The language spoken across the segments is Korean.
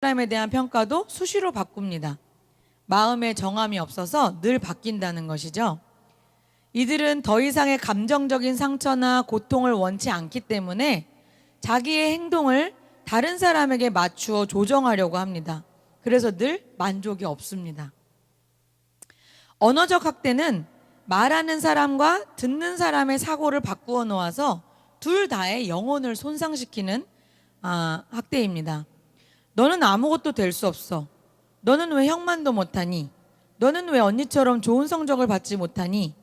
사람에 대한 평가도 수시로 바꿉니다. 마음의 정함이 없어서 늘 바뀐다는 것이죠. 이들은 더 이상의 감정적인 상처나 고통을 원치 않기 때문에 자기의 행동을 다른 사람에게 맞추어 조정하려고 합니다. 그래서 늘 만족이 없습니다. 언어적 학대는 말하는 사람과 듣는 사람의 사고를 바꾸어 놓아서 둘 다의 영혼을 손상시키는 학대입니다. 너는 아무것도 될 수 없어. 너는 왜 형만도 못하니? 너는 왜 언니처럼 좋은 성적을 받지 못하니?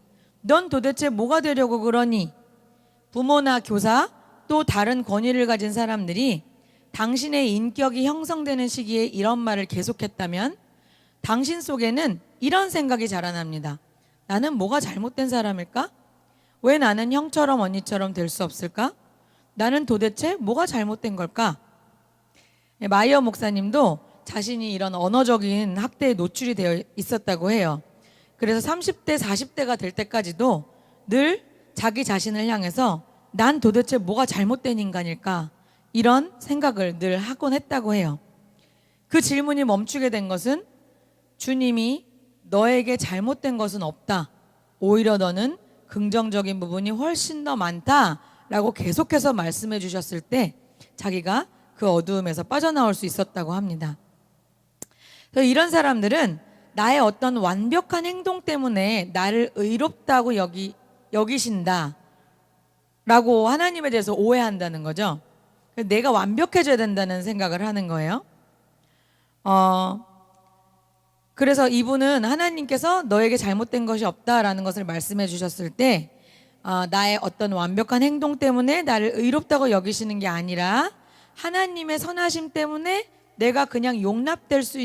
넌 도대체 뭐가 되려고 그러니? 부모나 교사 또 다른 권위를 가진 사람들이 당신의 인격이 형성되는 시기에 이런 말을 계속했다면 당신 속에는 이런 생각이 자라납니다. 나는 뭐가 잘못된 사람일까? 왜 나는 형처럼 언니처럼 될 수 없을까? 나는 도대체 뭐가 잘못된 걸까? 마이어 목사님도 자신이 이런 언어적인 학대에 노출이 되어 있었다고 해요. 그래서 30대, 40대가 될 때까지도 늘 자기 자신을 향해서 난 도대체 뭐가 잘못된 인간일까? 이런 생각을 늘 하곤 했다고 해요. 그 질문이 멈추게 된 것은 주님이 너에게 잘못된 것은 없다. 오히려 너는 긍정적인 부분이 훨씬 더 많다라고 계속해서 말씀해 주셨을 때 자기가 그 어두움에서 빠져나올 수 있었다고 합니다. 이런 사람들은 나의 어떤 완벽한 행동 때문에 나를 의롭다고 여기신다 라고 하나님에 대해서 오해한다는 거죠. 내가 완벽해져야 된다는 생각을 하는 거예요. 그래서 이분은 하나님께서 너에게 잘못된 것이 없다라는 것을 말씀해 주셨을 때 나의 어떤 완벽한 행동 때문에 나를 의롭다고 여기시는 게 아니라 하나님의 선하심 때문에 내가 그냥 용납될 수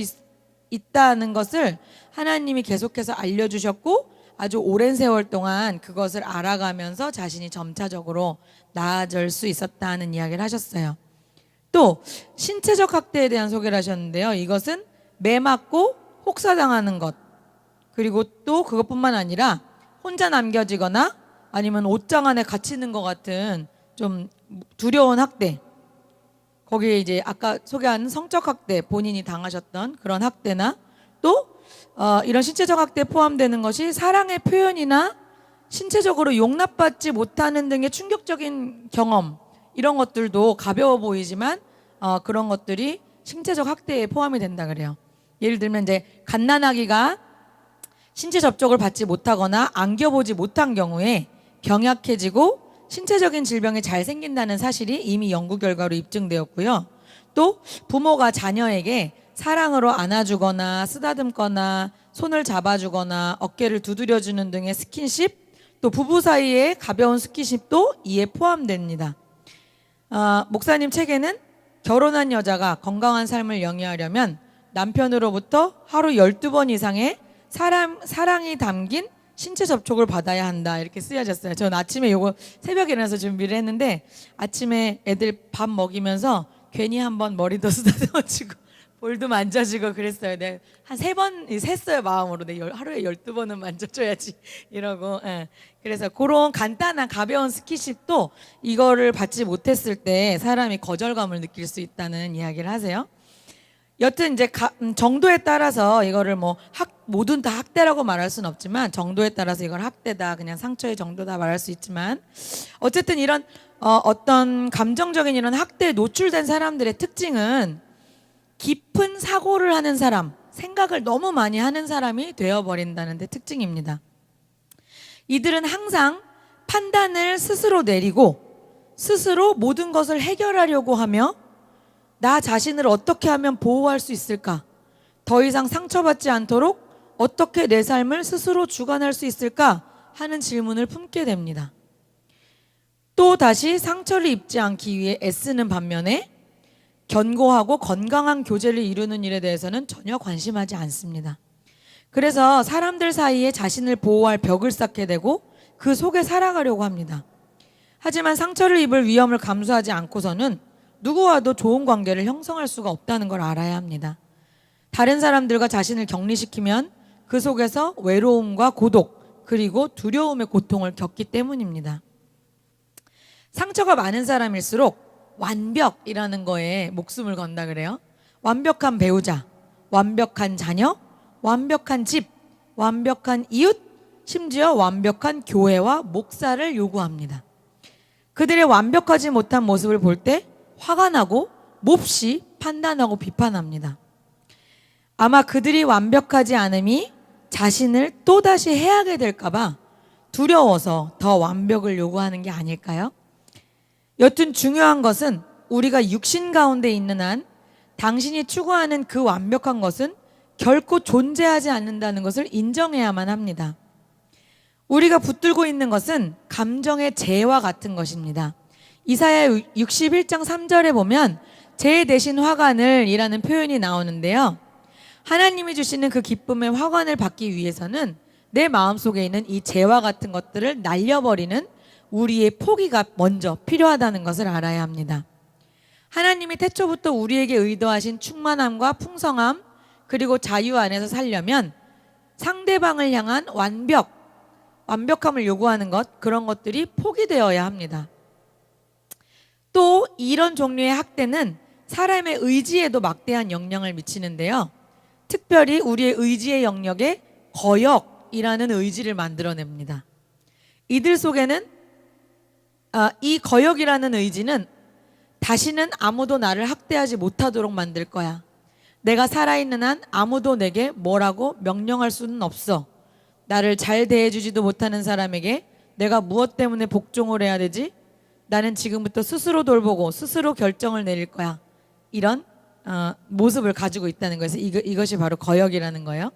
있다는 것을 하나님이 계속해서 알려주셨고 아주 오랜 세월 동안 그것을 알아가면서 자신이 점차적으로 나아질 수 있었다는 이야기를 하셨어요. 또 신체적 학대에 대한 소개를 하셨는데요. 이것은 매 맞고 혹사당하는 것, 그리고 또 그것뿐만 아니라 혼자 남겨지거나 아니면 옷장 안에 갇히는 것 같은 좀 두려운 학대, 거기에 이제 아까 소개한 성적 학대, 본인이 당하셨던 그런 학대나 또 이런 신체적 학대에 포함되는 것이 사랑의 표현이나 신체적으로 용납받지 못하는 등의 충격적인 경험, 이런 것들도 가벼워 보이지만 그런 것들이 신체적 학대에 포함이 된다 그래요. 예를 들면 이제 갓난아기가 신체 접촉을 받지 못하거나 안겨보지 못한 경우에 병약해지고 신체적인 질병이 잘 생긴다는 사실이 이미 연구 결과로 입증되었고요. 또 부모가 자녀에게 사랑으로 안아주거나 쓰다듬거나 손을 잡아주거나 어깨를 두드려주는 등의 스킨십, 또 부부 사이의 가벼운 스킨십도 이에 포함됩니다. 목사님 책에는 결혼한 여자가 건강한 삶을 영위하려면 남편으로부터 하루 12번 이상의 사랑이 담긴 신체 접촉을 받아야 한다, 이렇게 쓰여졌어요. 저는 아침에 이거 새벽에 일어나서 준비를 했는데 아침에 애들 밥 먹이면서 괜히 한번 머리도 쓰다듬어주고 볼도 만져주고 그랬어요. 네, 한 3번 셌어요, 마음으로. 네, 하루에 12번은 만져줘야지 이러고. 예. 그래서 그런 간단한 가벼운 스킨십도 이거를 받지 못했을 때 사람이 거절감을 느낄 수 있다는 이야기를 하세요. 여튼 이제 정도에 따라서 이거를 뭐든 다 학대라고 말할 수는 없지만 정도에 따라서 이걸 학대다, 그냥 상처의 정도다 말할 수 있지만 어쨌든 이런 어떤 감정적인 이런 학대에 노출된 사람들의 특징은 깊은 사고를 하는 사람, 생각을 너무 많이 하는 사람이 되어버린다는 데 특징입니다. 이들은 항상 판단을 스스로 내리고 스스로 모든 것을 해결하려고 하며 나 자신을 어떻게 하면 보호할 수 있을까? 더 이상 상처받지 않도록 어떻게 내 삶을 스스로 주관할 수 있을까? 하는 질문을 품게 됩니다. 또 다시 상처를 입지 않기 위해 애쓰는 반면에 견고하고 건강한 교제를 이루는 일에 대해서는 전혀 관심하지 않습니다. 그래서 사람들 사이에 자신을 보호할 벽을 쌓게 되고 그 속에 살아가려고 합니다. 하지만 상처를 입을 위험을 감수하지 않고서는 누구와도 좋은 관계를 형성할 수가 없다는 걸 알아야 합니다. 다른 사람들과 자신을 격리시키면 그 속에서 외로움과 고독, 그리고 두려움의 고통을 겪기 때문입니다. 상처가 많은 사람일수록 완벽이라는 거에 목숨을 건다 그래요. 완벽한 배우자, 완벽한 자녀, 완벽한 집, 완벽한 이웃, 심지어 완벽한 교회와 목사를 요구합니다. 그들의 완벽하지 못한 모습을 볼 때 화가 나고 몹시 판단하고 비판합니다. 아마 그들이 완벽하지 않음이 자신을 또다시 해하게 될까봐 두려워서 더 완벽을 요구하는 게 아닐까요? 여튼 중요한 것은 우리가 육신 가운데 있는 한 당신이 추구하는 그 완벽한 것은 결코 존재하지 않는다는 것을 인정해야만 합니다. 우리가 붙들고 있는 것은 감정의 재와 같은 것입니다. 이사야 61장 3절에 보면 재 대신 화관을 이라는 표현이 나오는데요. 하나님이 주시는 그 기쁨의 화관을 받기 위해서는 내 마음속에 있는 이 재와 같은 것들을 날려버리는 우리의 포기가 먼저 필요하다는 것을 알아야 합니다. 하나님이 태초부터 우리에게 의도하신 충만함과 풍성함 그리고 자유 안에서 살려면 상대방을 향한 완벽함을 요구하는 것, 그런 것들이 포기되어야 합니다. 또 이런 종류의 학대는 사람의 의지에도 막대한 영향을 미치는데요. 특별히 우리의 의지의 영역에 거역이라는 의지를 만들어냅니다. 이들 속에는 이 거역이라는 의지는 다시는 아무도 나를 학대하지 못하도록 만들 거야. 내가 살아있는 한 아무도 내게 뭐라고 명령할 수는 없어. 나를 잘 대해주지도 못하는 사람에게 내가 무엇 때문에 복종을 해야 되지? 나는 지금부터 스스로 돌보고 스스로 결정을 내릴 거야. 이런 모습을 가지고 있다는 것에서 이것이 바로 거역이라는 거예요.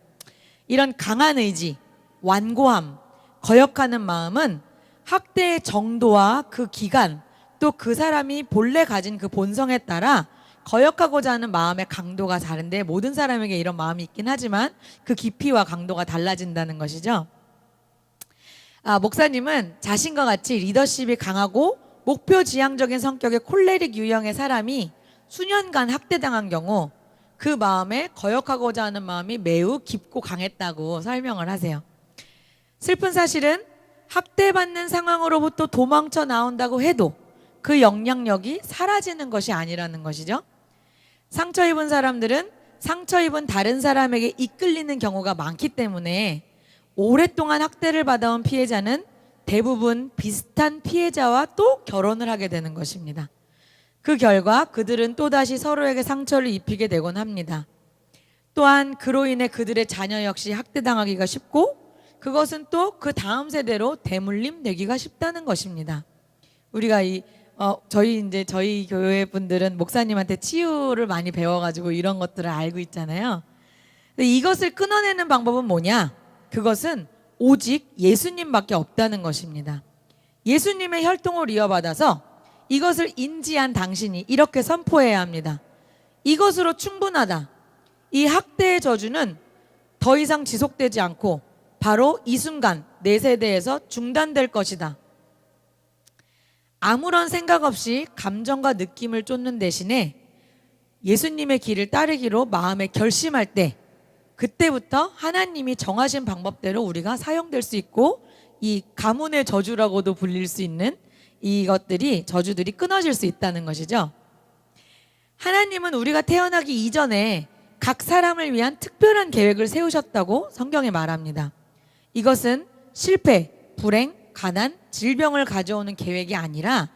이런 강한 의지, 완고함, 거역하는 마음은 학대의 정도와 그 기간, 또 그 사람이 본래 가진 그 본성에 따라 거역하고자 하는 마음의 강도가 다른데 모든 사람에게 이런 마음이 있긴 하지만 그 깊이와 강도가 달라진다는 것이죠. 목사님은 자신과 같이 리더십이 강하고 목표 지향적인 성격의 콜레릭 유형의 사람이 수년간 학대당한 경우 그 마음에 거역하고자 하는 마음이 매우 깊고 강했다고 설명을 하세요. 슬픈 사실은 학대받는 상황으로부터 도망쳐 나온다고 해도 그 영향력이 사라지는 것이 아니라는 것이죠. 상처 입은 사람들은 상처 입은 다른 사람에게 이끌리는 경우가 많기 때문에 오랫동안 학대를 받아온 피해자는 대부분 비슷한 피해자와 또 결혼을 하게 되는 것입니다. 그 결과 그들은 또다시 서로에게 상처를 입히게 되곤 합니다. 또한 그로 인해 그들의 자녀 역시 학대당하기가 쉽고 그것은 또 그 다음 세대로 대물림 되기가 쉽다는 것입니다. 우리가 저희 교회 분들은 목사님한테 치유를 많이 배워가지고 이런 것들을 알고 있잖아요. 근데 이것을 끊어내는 방법은 뭐냐? 그것은 오직 예수님밖에 없다는 것입니다. 예수님의 혈통을 이어받아서 이것을 인지한 당신이 이렇게 선포해야 합니다. 이것으로 충분하다. 이 학대의 저주는 더 이상 지속되지 않고 바로 이 순간 내 세대에서 중단될 것이다. 아무런 생각 없이 감정과 느낌을 쫓는 대신에 예수님의 길을 따르기로 마음에 결심할 때 그때부터 하나님이 정하신 방법대로 우리가 사용될 수 있고 이 가문의 저주라고도 불릴 수 있는 저주들이 끊어질 수 있다는 것이죠. 하나님은 우리가 태어나기 이전에 각 사람을 위한 특별한 계획을 세우셨다고 성경에 말합니다. 이것은 실패, 불행, 가난, 질병을 가져오는 계획이 아니라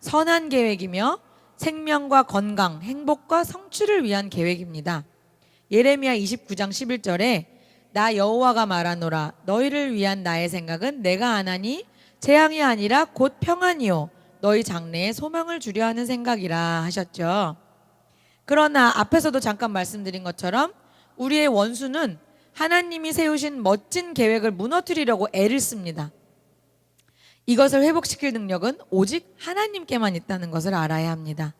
선한 계획이며 생명과 건강, 행복과 성취를 위한 계획입니다. 예레미야 29장 11절에 나 여호와가 말하노라 너희를 위한 나의 생각은 내가 아나니 재앙이 아니라 곧 평안이요 너희 장래에 소망을 주려 하는 생각이라 하셨죠. 그러나 앞에서도 잠깐 말씀드린 것처럼 우리의 원수는 하나님이 세우신 멋진 계획을 무너뜨리려고 애를 씁니다. 이것을 회복시킬 능력은 오직 하나님께만 있다는 것을 알아야 합니다.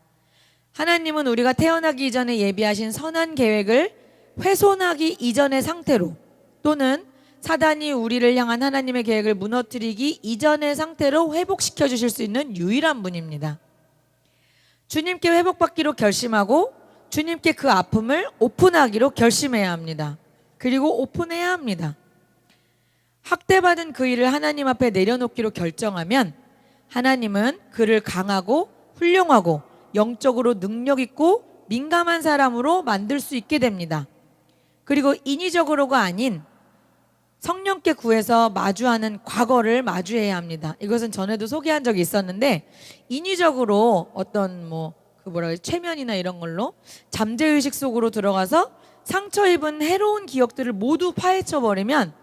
하나님은 우리가 태어나기 이전에 예비하신 선한 계획을 훼손하기 이전의 상태로 또는 사단이 우리를 향한 하나님의 계획을 무너뜨리기 이전의 상태로 회복시켜 주실 수 있는 유일한 분입니다. 주님께 회복받기로 결심하고 주님께 그 아픔을 오픈하기로 결심해야 합니다. 그리고 오픈해야 합니다. 학대받은 그 일을 하나님 앞에 내려놓기로 결정하면 하나님은 그를 강하고 훌륭하고 영적으로 능력 있고 민감한 사람으로 만들 수 있게 됩니다. 그리고 인위적으로가 아닌 성령께 구해서 마주하는 과거를 마주해야 합니다. 이것은 전에도 소개한 적이 있었는데, 인위적으로 어떤 최면이나 이런 걸로 잠재의식 속으로 들어가서 상처 입은 해로운 기억들을 모두 파헤쳐 버리면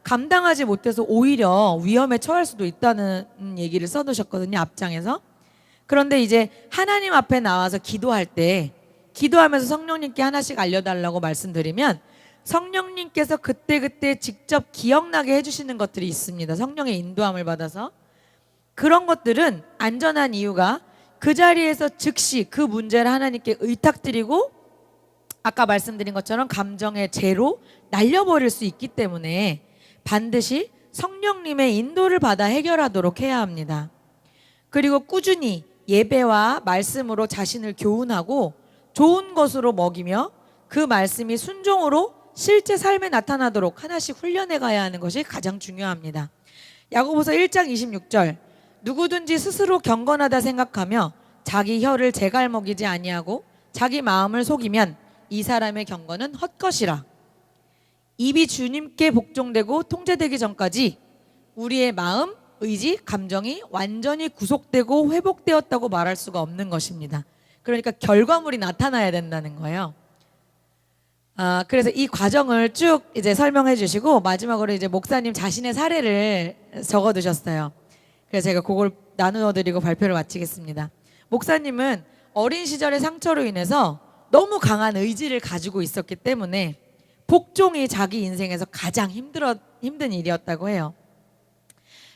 감당하지 못해서 오히려 위험에 처할 수도 있다는 얘기를 써두셨거든요, 앞장에서. 그런데 이제 하나님 앞에 나와서 기도할 때, 기도하면서 성령님께 하나씩 알려달라고 말씀드리면 성령님께서 그때그때 직접 기억나게 해주시는 것들이 있습니다. 성령의 인도함을 받아서. 그런 것들은 안전한 이유가 그 자리에서 즉시 그 문제를 하나님께 의탁드리고 아까 말씀드린 것처럼 감정의 죄로 날려버릴 수 있기 때문에 반드시 성령님의 인도를 받아 해결하도록 해야 합니다. 그리고 꾸준히 예배와 말씀으로 자신을 교훈하고 좋은 것으로 먹이며 그 말씀이 순종으로 실제 삶에 나타나도록 하나씩 훈련해 가야 하는 것이 가장 중요합니다. 야고보서 1장 26절, 누구든지 스스로 경건하다 생각하며 자기 혀를 제갈먹이지 아니하고 자기 마음을 속이면 이 사람의 경건은 헛것이라. 입이 주님께 복종되고 통제되기 전까지 우리의 마음, 의지, 감정이 완전히 구속되고 회복되었다고 말할 수가 없는 것입니다. 그러니까 결과물이 나타나야 된다는 거예요. 그래서 이 과정을 쭉 이제 설명해 주시고 마지막으로 이제 목사님 자신의 사례를 적어 두셨어요. 그래서 제가 그걸 나누어 드리고 발표를 마치겠습니다. 목사님은 어린 시절의 상처로 인해서 너무 강한 의지를 가지고 있었기 때문에 복종이 자기 인생에서 가장 힘든 일이었다고 해요.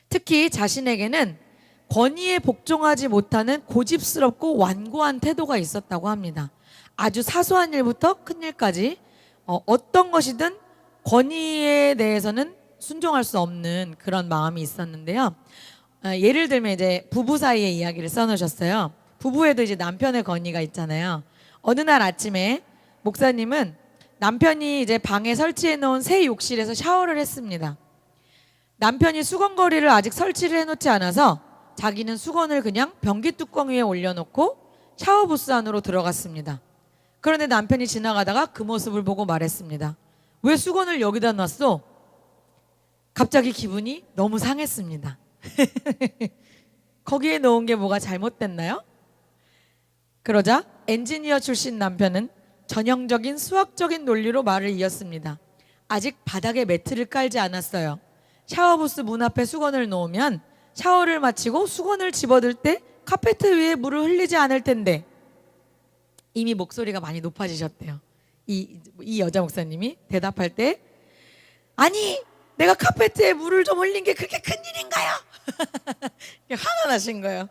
특히 자신에게는 권위에 복종하지 못하는 고집스럽고 완고한 태도가 있었다고 합니다. 아주 사소한 일부터 큰 일까지 어떤 것이든 권위에 대해서는 순종할 수 없는 그런 마음이 있었는데요. 예를 들면 이제 부부 사이의 이야기를 써놓으셨어요. 부부에도 이제 남편의 권위가 있잖아요. 어느 날 아침에 목사님은 남편이 이제 방에 설치해 놓은 새 욕실에서 샤워를 했습니다. 남편이 수건거리를 아직 설치를 해놓지 않아서 자기는 수건을 그냥 변기 뚜껑 위에 올려놓고 샤워부스 안으로 들어갔습니다. 그런데 남편이 지나가다가 그 모습을 보고 말했습니다. 왜 수건을 여기다 놨어? 갑자기 기분이 너무 상했습니다. 거기에 놓은 게 뭐가 잘못됐나요? 그러자 엔지니어 출신 남편은 전형적인 수학적인 논리로 말을 이었습니다. 아직 바닥에 매트를 깔지 않았어요. 샤워부스 문 앞에 수건을 놓으면 샤워를 마치고 수건을 집어들 때 카페트 위에 물을 흘리지 않을 텐데. 이미 목소리가 많이 높아지셨대요. 이 여자 목사님이 대답할 때, 아니 내가 카페트에 물을 좀 흘린 게 그렇게 큰일인가요? 화가 나신 거예요.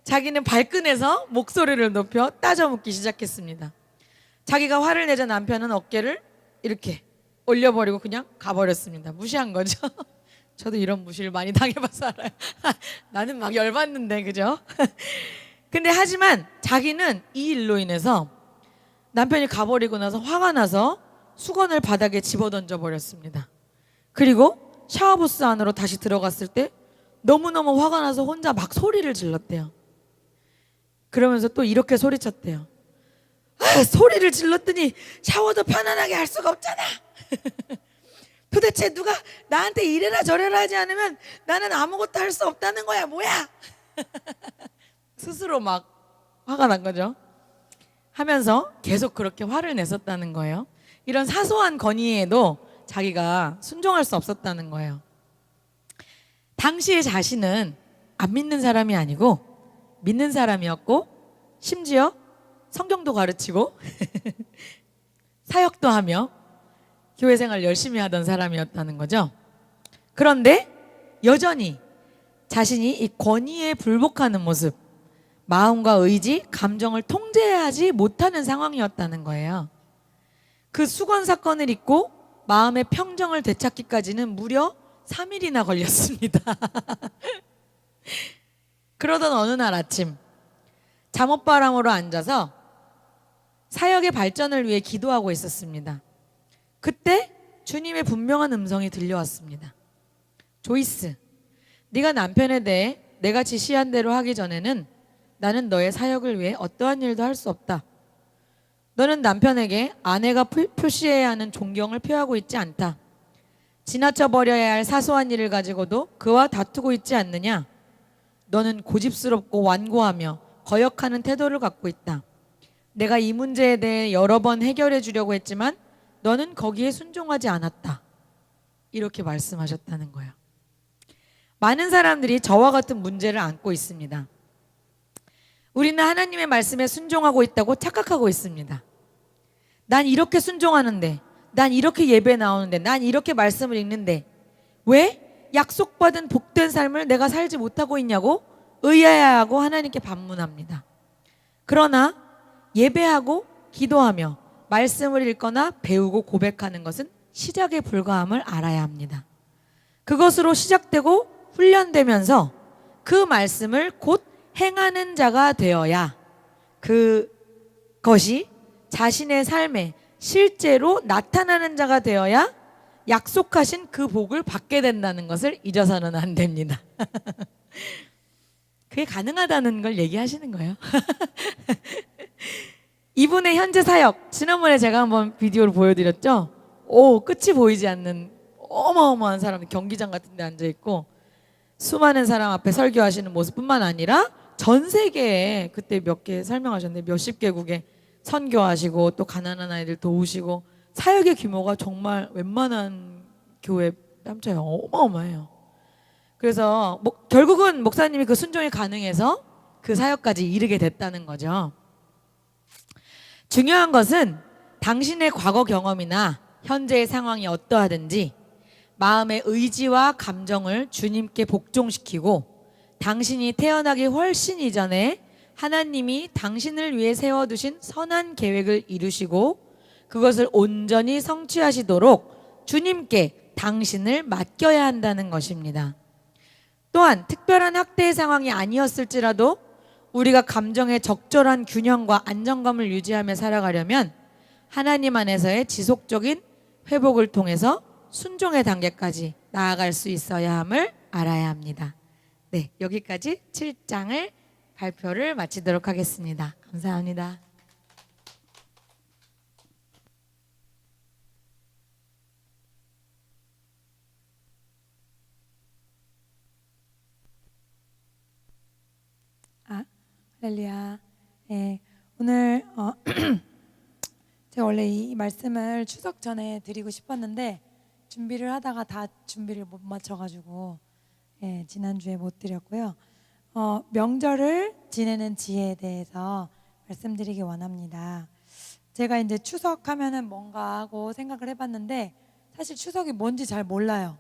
자기는 발끈해서 목소리를 높여 따져 묻기 시작했습니다. 자기가 화를 내자 남편은 어깨를 이렇게 올려버리고 그냥 가버렸습니다. 무시한 거죠. 저도 이런 무시를 많이 당해봐서 알아요. 나는 막 열받는데, 그죠? 근데 하지만 자기는 이 일로 인해서 남편이 가버리고 나서 화가 나서 수건을 바닥에 집어던져 버렸습니다. 그리고 샤워부스 안으로 다시 들어갔을 때 너무너무 화가 나서 혼자 막 소리를 질렀대요. 그러면서 또 이렇게 소리쳤대요. 소리를 질렀더니 샤워도 편안하게 할 수가 없잖아. 도대체 누가 나한테 이래라 저래라 하지 않으면 나는 아무것도 할 수 없다는 거야, 뭐야? 스스로 막 화가 난 거죠. 하면서 계속 그렇게 화를 냈었다는 거예요. 이런 사소한 건의에도 자기가 순종할 수 없었다는 거예요. 당시의 자신은 안 믿는 사람이 아니고 믿는 사람이었고, 심지어 성경도 가르치고 사역도 하며 교회 생활 열심히 하던 사람이었다는 거죠. 그런데 여전히 자신이 이 권위에 불복하는 모습, 마음과 의지, 감정을 통제하지 못하는 상황이었다는 거예요. 그 수건 사건을 잊고 마음의 평정을 되찾기까지는 무려 3일이나 걸렸습니다. 그러던 어느 날 아침, 잠옷바람으로 앉아서 사역의 발전을 위해 기도하고 있었습니다. 그때 주님의 분명한 음성이 들려왔습니다. 조이스, 네가 남편에 대해 내가 지시한 대로 하기 전에는 나는 너의 사역을 위해 어떠한 일도 할 수 없다. 너는 남편에게 아내가 표시해야 하는 존경을 표하고 있지 않다. 지나쳐 버려야 할 사소한 일을 가지고도 그와 다투고 있지 않느냐? 너는 고집스럽고 완고하며 거역하는 태도를 갖고 있다. 내가 이 문제에 대해 여러 번 해결해 주려고 했지만 너는 거기에 순종하지 않았다. 이렇게 말씀하셨다는 거예요. 많은 사람들이 저와 같은 문제를 안고 있습니다. 우리는 하나님의 말씀에 순종하고 있다고 착각하고 있습니다. 난 이렇게 순종하는데, 난 이렇게 예배 나오는데, 난 이렇게 말씀을 읽는데 왜 약속받은 복된 삶을 내가 살지 못하고 있냐고 의아해하고 하나님께 반문합니다. 그러나 예배하고 기도하며 말씀을 읽거나 배우고 고백하는 것은 시작에 불과함을 알아야 합니다. 그것으로 시작되고 훈련되면서 그 말씀을 곧 행하는 자가 되어야 그것이 자신의 삶에 실제로 나타나는 자가 되어야 약속하신 그 복을 받게 된다는 것을 잊어서는 안 됩니다. 그게 가능하다는 걸 얘기하시는 거예요. 이분의 현재 사역, 지난번에 제가 한번 비디오를 보여드렸죠. 끝이 보이지 않는 어마어마한 사람이 경기장 같은 데 앉아있고 수많은 사람 앞에 설교하시는 모습뿐만 아니라 전 세계에, 그때 몇 개 설명하셨는데 몇십 개국에 선교하시고 또 가난한 아이들 도우시고 사역의 규모가 정말 웬만한 교회 뺨쳐요. 어마어마해요. 그래서 결국은 목사님이 그 순종이 가능해서 그 사역까지 이르게 됐다는 거죠. 중요한 것은 당신의 과거 경험이나 현재의 상황이 어떠하든지 마음의 의지와 감정을 주님께 복종시키고 당신이 태어나기 훨씬 이전에 하나님이 당신을 위해 세워두신 선한 계획을 이루시고 그것을 온전히 성취하시도록 주님께 당신을 맡겨야 한다는 것입니다. 또한 특별한 학대의 상황이 아니었을지라도 우리가 감정의 적절한 균형과 안정감을 유지하며 살아가려면 하나님 안에서의 지속적인 회복을 통해서 순종의 단계까지 나아갈 수 있어야 함을 알아야 합니다. 네, 여기까지 7장을 발표를 마치도록 하겠습니다. 감사합니다. 할렐루야. 네, 오늘 제가 원래 이 말씀을 추석 전에 드리고 싶었는데 준비를 하다가 다 준비를 못 맞춰가지고 지난주에 못 드렸고요. 명절을 지내는 지혜에 대해서 말씀드리기 원합니다. 제가 이제 추석하면은 뭔가 하고 생각을 해봤는데 사실 추석이 뭔지 잘 몰라요.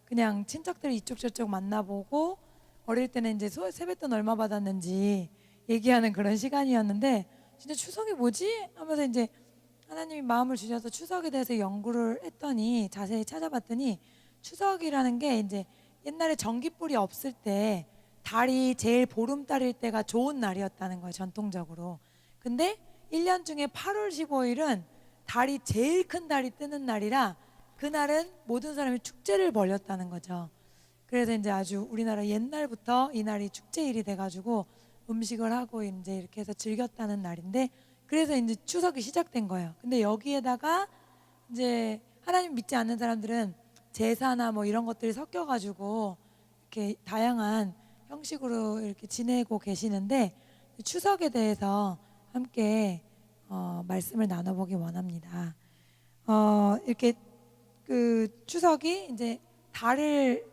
그냥 친척들 이쪽 저쪽 만나보고 어릴 때는 이제 세뱃돈 얼마 받았는지 얘기하는 그런 시간이었는데 진짜 추석이 뭐지? 하면서 이제 하나님이 마음을 주셔서 추석에 대해서 연구를 했더니 자세히 찾아봤더니 추석이라는 게 이제 옛날에 전기불이 없을 때 달이 제일 보름달일 때가 좋은 날이었다는 거예요, 전통적으로. 근데 1년 중에 8월 15일은 달이 제일 큰 달이 뜨는 날이라 그날은 모든 사람이 축제를 벌였다는 거죠. 그래서 이제 아주 우리나라 옛날부터 이 날이 축제일이 돼가지고 음식을 하고 이제 이렇게 해서 즐겼다는 날인데 그래서 이제 추석이 시작된 거예요. 근데 여기에다가 이제 하나님 믿지 않는 사람들은 제사나 뭐 이런 것들이 섞여가지고 이렇게 다양한 형식으로 이렇게 지내고 계시는데 추석에 대해서 함께 말씀을 나눠보기 원합니다. 이렇게 그 추석이 이제 달을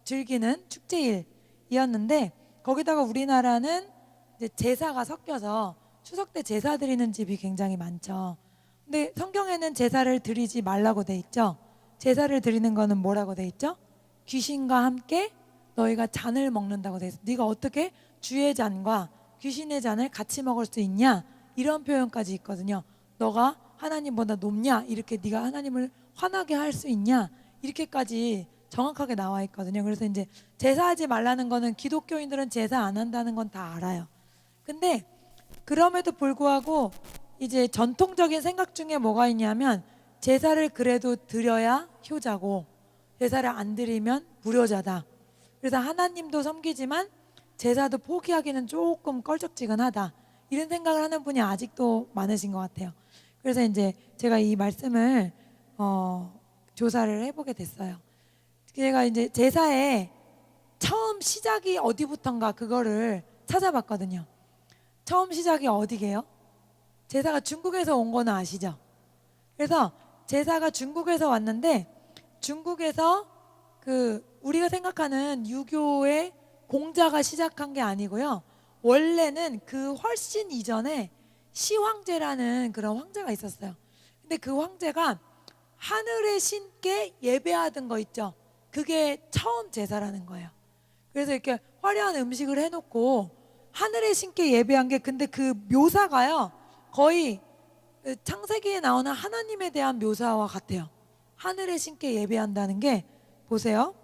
즐기는 축제일이었는데 거기다가 우리나라는 이제 제사가 섞여서 추석 때 제사 드리는 집이 굉장히 많죠. 근데 성경에는 제사를 드리지 말라고 돼 있죠. 제사를 드리는 거는 뭐라고 돼 있죠? 귀신과 함께 너희가 잔을 먹는다고 돼 있어. 네가 어떻게 주의 잔과 귀신의 잔을 같이 먹을 수 있냐? 이런 표현까지 있거든요. 너가 하나님보다 높냐? 이렇게 네가 하나님을 화나게 할 수 있냐? 이렇게까지 정확하게 나와 있거든요. 그래서 이제 제사하지 말라는 거는 기독교인들은 제사 안 한다는 건 다 알아요. 근데 그럼에도 불구하고 이제 전통적인 생각 중에 뭐가 있냐면 제사를 그래도 드려야 효자고 제사를 안 드리면 불효자다. 그래서 하나님도 섬기지만 제사도 포기하기는 조금 껄쩍지근하다. 이런 생각을 하는 분이 아직도 많으신 것 같아요. 그래서 이제 제가 이 말씀을 조사를 해보게 됐어요. 제가 이제 제사에 처음 시작이 어디부턴가 그거를 찾아봤거든요. 처음 시작이 어디게요? 제사가 중국에서 온 거는 아시죠? 그래서 제사가 중국에서 왔는데 중국에서 그 우리가 생각하는 유교의 공자가 시작한 게 아니고요. 원래는 그 훨씬 이전에 시황제라는 그런 황제가 있었어요. 근데 그 황제가 하늘의 신께 예배하던 거 있죠. 그게 처음 제사라는 거예요. 그래서 이렇게 화려한 음식을 해놓고 하늘의 신께 예배한 게 근데 그 묘사가요. 거의 창세기에 나오는 하나님에 대한 묘사와 같아요. 하늘의 신께 예배한다는 게 보세요.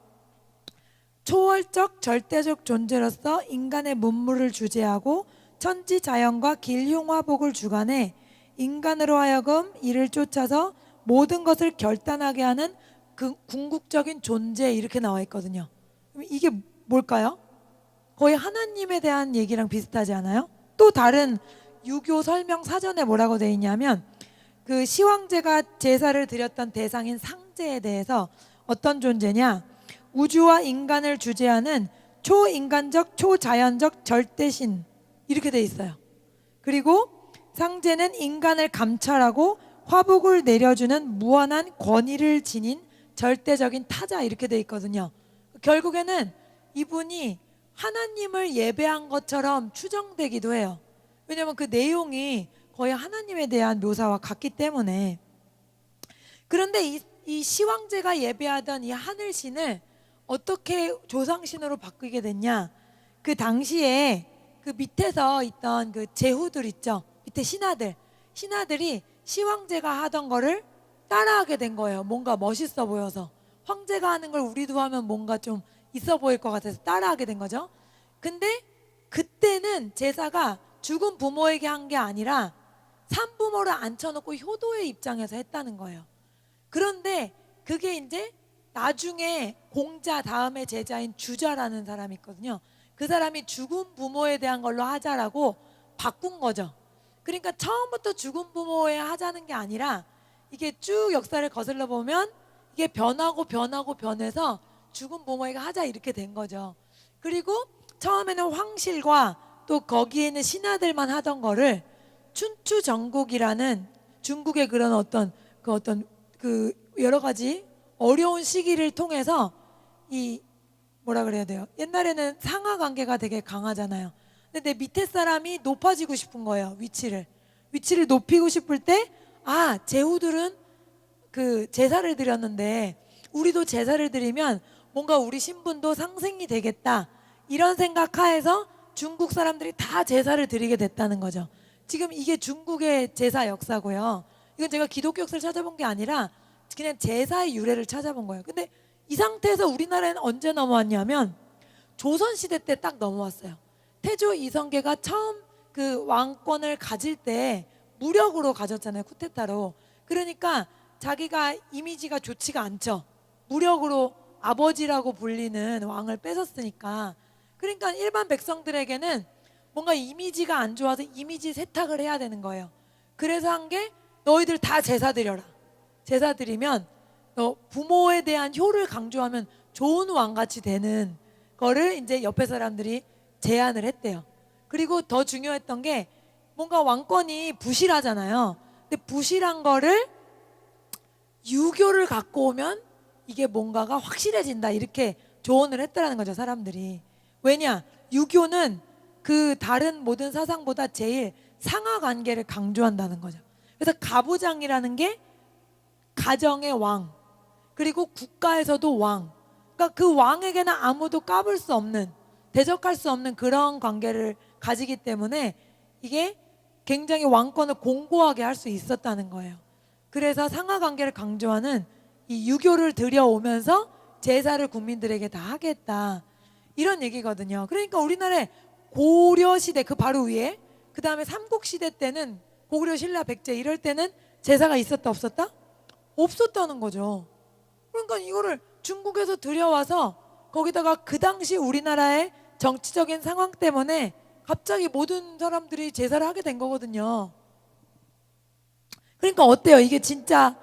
초월적 절대적 존재로서 인간의 문물을 주재하고 천지 자연과 길흉화복을 주관해 인간으로 하여금 이를 쫓아서 모든 것을 결단하게 하는 그 궁극적인 존재 이렇게 나와 있거든요. 그럼 이게 뭘까요? 거의 하나님에 대한 얘기랑 비슷하지 않아요? 또 다른 유교 설명 사전에 뭐라고 되어 있냐면 그 시황제가 제사를 드렸던 대상인 상제에 대해서 어떤 존재냐? 우주와 인간을 주재하는 초인간적 초자연적 절대신 이렇게 돼 있어요. 그리고 상제는 인간을 감찰하고 화복을 내려주는 무한한 권위를 지닌 절대적인 타자 이렇게 돼 있거든요. 결국에는 이분이 하나님을 예배한 것처럼 추정되기도 해요. 왜냐하면 그 내용이 거의 하나님에 대한 묘사와 같기 때문에. 그런데 이 시황제가 예배하던 이 하늘신을 어떻게 조상신으로 바꾸게 됐냐? 그 당시에 그 밑에서 있던 그 제후들 있죠. 밑에 신하들이 시황제가 하던 거를 따라하게 된 거예요. 뭔가 멋있어 보여서 황제가 하는 걸 우리도 하면 뭔가 좀 있어 보일 것 같아서 따라하게 된 거죠. 근데 그때는 제사가 죽은 부모에게 한 게 아니라 산부모를 앉혀놓고 효도의 입장에서 했다는 거예요. 그런데 그게 이제 나중에 공자 다음에 제자인 주자라는 사람이 있거든요. 그 사람이 죽은 부모에 대한 걸로 하자라고 바꾼 거죠. 그러니까 처음부터 죽은 부모에 하자는 게 아니라 이게 쭉 역사를 거슬러 보면 이게 변해서 죽은 부모에게 하자 이렇게 된 거죠. 그리고 처음에는 황실과 또 거기에 있는 신하들만 하던 거를 춘추전국이라는 중국의 그런 어떤 그 여러 가지 어려운 시기를 통해서 이 뭐라 그래야 돼요? 옛날에는 상하 관계가 되게 강하잖아요. 근데 내 밑에 사람이 높아지고 싶은 거예요. 위치를 높이고 싶을 때 제후들은 그 제사를 드렸는데 우리도 제사를 드리면 뭔가 우리 신분도 상승이 되겠다 이런 생각하에서 중국 사람들이 다 제사를 드리게 됐다는 거죠. 지금 이게 중국의 제사 역사고요. 이건 제가 기독교 역사를 찾아본 게 아니라 그냥 제사의 유래를 찾아본 거예요. 근데 이 상태에서 우리나라에는 언제 넘어왔냐면 조선시대 때 딱 넘어왔어요. 태조 이성계가 처음 그 왕권을 가질 때 무력으로 가졌잖아요. 쿠데타로. 그러니까 자기가 이미지가 좋지가 않죠. 무력으로 아버지라고 불리는 왕을 뺏었으니까. 그러니까 일반 백성들에게는 뭔가 이미지가 안 좋아서 이미지 세탁을 해야 되는 거예요. 그래서 한 게 너희들 다 제사 드려라. 제사 드리면 너 부모에 대한 효를 강조하면 좋은 왕같이 되는 거를 이제 옆에 사람들이 제안을 했대요. 그리고 더 중요했던 게 뭔가 왕권이 부실하잖아요. 근데 부실한 거를 유교를 갖고 오면 이게 뭔가가 확실해진다 이렇게 조언을 했더라는 거죠. 사람들이. 왜냐? 유교는 그 다른 모든 사상보다 제일 상하 관계를 강조한다는 거죠. 그래서 가부장이라는 게 가정의 왕 그리고 국가에서도 왕. 그러니까 그 왕에게는 아무도 까불 수 없는 대적할 수 없는 그런 관계를 가지기 때문에 이게 굉장히 왕권을 공고하게 할 수 있었다는 거예요. 그래서 상하 관계를 강조하는 이 유교를 들여오면서 제사를 국민들에게 다 하겠다 이런 얘기거든요. 그러니까 우리나라에 고려 시대 그 바로 위에 그 다음에 삼국 시대 때는 고구려 신라 백제 이럴 때는 제사가 있었다 없었다? 없었다는 거죠. 그러니까 이거를 중국에서 들여와서 거기다가 그 당시 우리나라의 정치적인 상황 때문에 갑자기 모든 사람들이 제사를 하게 된 거거든요. 그러니까 어때요? 이게 진짜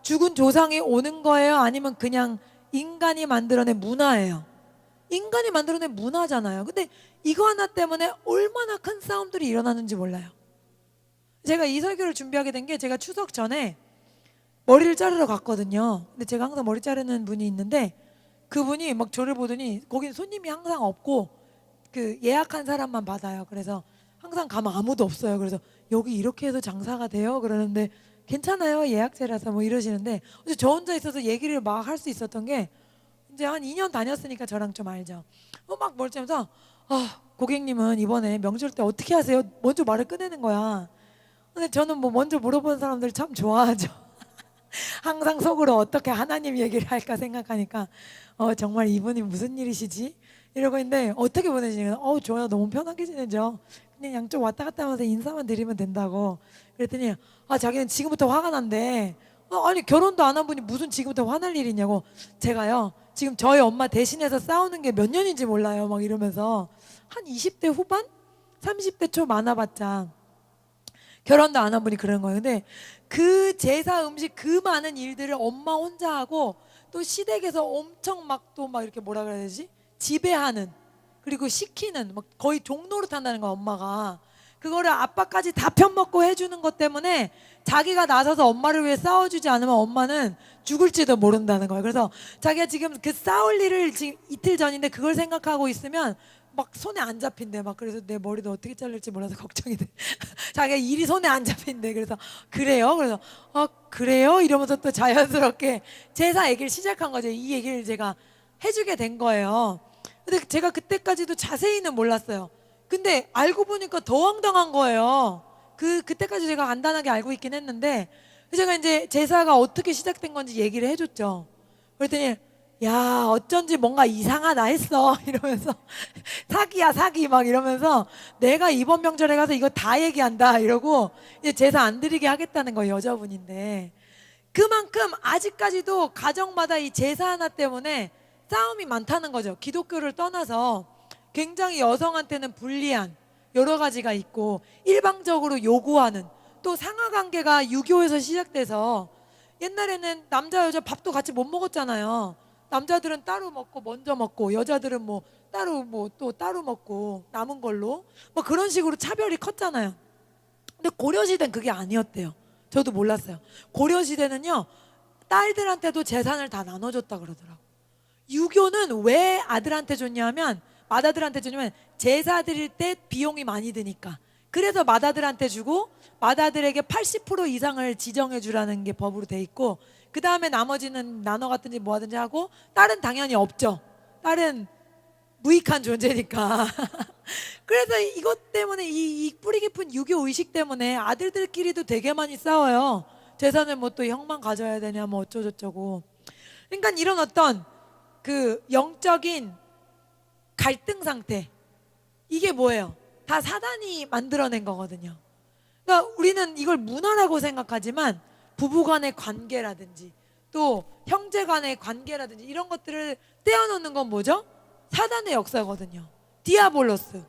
죽은 조상이 오는 거예요? 아니면 그냥 인간이 만들어낸 문화예요? 인간이 만들어낸 문화잖아요. 근데 이거 하나 때문에 얼마나 큰 싸움들이 일어나는지 몰라요. 제가 이 설교를 준비하게 된 게 제가 추석 전에 머리를 자르러 갔거든요. 근데 제가 항상 머리 자르는 분이 있는데 그분이 막 저를 보더니 거긴 손님이 항상 없고 그 예약한 사람만 받아요. 그래서 항상 가면 아무도 없어요. 그래서 여기 이렇게 해서 장사가 돼요? 그러는데 괜찮아요. 예약제라서 뭐 이러시는데 어제 저 혼자 있어서 얘기를 막 할 수 있었던 게 이제 한 2년 다녔으니까 저랑 좀 알죠. 막 멀쩡해서 고객님은 이번에 명절 때 어떻게 하세요? 먼저 말을 꺼내는 거야. 근데 저는 뭐 먼저 물어보는 사람들 참 좋아하죠. 항상 속으로 어떻게 하나님 얘기를 할까 생각하니까 정말 이분이 무슨 일이시지? 이러고 있는데 어떻게 보내시냐면 좋아요. 너무 편하게 지내죠. 그냥 양쪽 왔다 갔다 하면서 인사만 드리면 된다고. 그랬더니 자기는 지금부터 화가 난대. 아니 결혼도 안 한 분이 무슨 지금부터 화날 일이냐고. 제가요 지금 저희 엄마 대신해서 싸우는 게 몇 년인지 몰라요. 막 이러면서 한 20대 후반? 30대 초 많아봤자 결혼도 안 한 분이 그런 거예요. 근데 그 제사 음식 그 많은 일들을 엄마 혼자 하고 또 시댁에서 엄청 막 또 막 이렇게 뭐라 그래야 되지? 지배하는 그리고 시키는 막 거의 종노릇 한다는 거야 엄마가. 그거를 아빠까지 다 편먹고 해주는 것 때문에 자기가 나서서 엄마를 위해 싸워주지 않으면 엄마는 죽을지도 모른다는 거예요. 그래서 자기가 지금 그 싸울 일을 지금 이틀 전인데 그걸 생각하고 있으면 막 손에 안 잡힌대. 막 그래서 내 머리도 어떻게 자를지 몰라서 걱정이 돼. 자기가 일이 손에 안 잡힌대. 그래서 그래요? 그래서 그래요? 이러면서 또 자연스럽게 제사 얘기를 시작한 거죠. 이 얘기를 제가 해주게 된 거예요. 근데 제가 그때까지도 자세히는 몰랐어요. 근데 알고 보니까 더 황당한 거예요. 그때까지 제가 간단하게 알고 있긴 했는데 제가 이제 제사가 어떻게 시작된 건지 얘기를 해줬죠. 그랬더니 야 어쩐지 뭔가 이상하다 했어 이러면서 사기야 사기 막 이러면서 내가 이번 명절에 가서 이거 다 얘기한다 이러고 이제 제사 안 드리게 하겠다는 거예요. 여자분인데 그만큼 아직까지도 가정마다 이 제사 하나 때문에 싸움이 많다는 거죠. 기독교를 떠나서 굉장히 여성한테는 불리한 여러 가지가 있고 일방적으로 요구하는 또 상하관계가 유교에서 시작돼서 옛날에는 남자 여자 밥도 같이 못 먹었잖아요. 남자들은 따로 먹고 먼저 먹고 여자들은 뭐 따로 뭐 또 따로 먹고 남은 걸로 뭐 그런 식으로 차별이 컸잖아요. 근데 고려시대는 그게 아니었대요. 저도 몰랐어요. 고려시대는요 딸들한테도 재산을 다 나눠줬다 그러더라고요. 유교는 왜 아들한테 줬냐면 맏아들한테 주냐면 제사 드릴 때 비용이 많이 드니까. 그래서 맏아들한테 주고 맏아들에게 80% 이상을 지정해 주라는 게 법으로 돼 있고 그 다음에 나머지는 나눠 갖든지 뭐 하든지 하고 딸은 당연히 없죠. 딸은 무익한 존재니까. 그래서 이것 때문에 이 뿌리 깊은 유교 의식 때문에 아들들끼리도 되게 많이 싸워요. 재산을 뭐 또 형만 가져야 되냐 뭐 어쩌고저쩌고. 그러니까 이런 어떤 그 영적인 갈등 상태 이게 뭐예요? 다 사단이 만들어낸 거거든요. 그러니까 우리는 이걸 문화라고 생각하지만 부부간의 관계라든지 또 형제간의 관계라든지 이런 것들을 떼어놓는 건 뭐죠? 사단의 역사거든요. 디아볼로스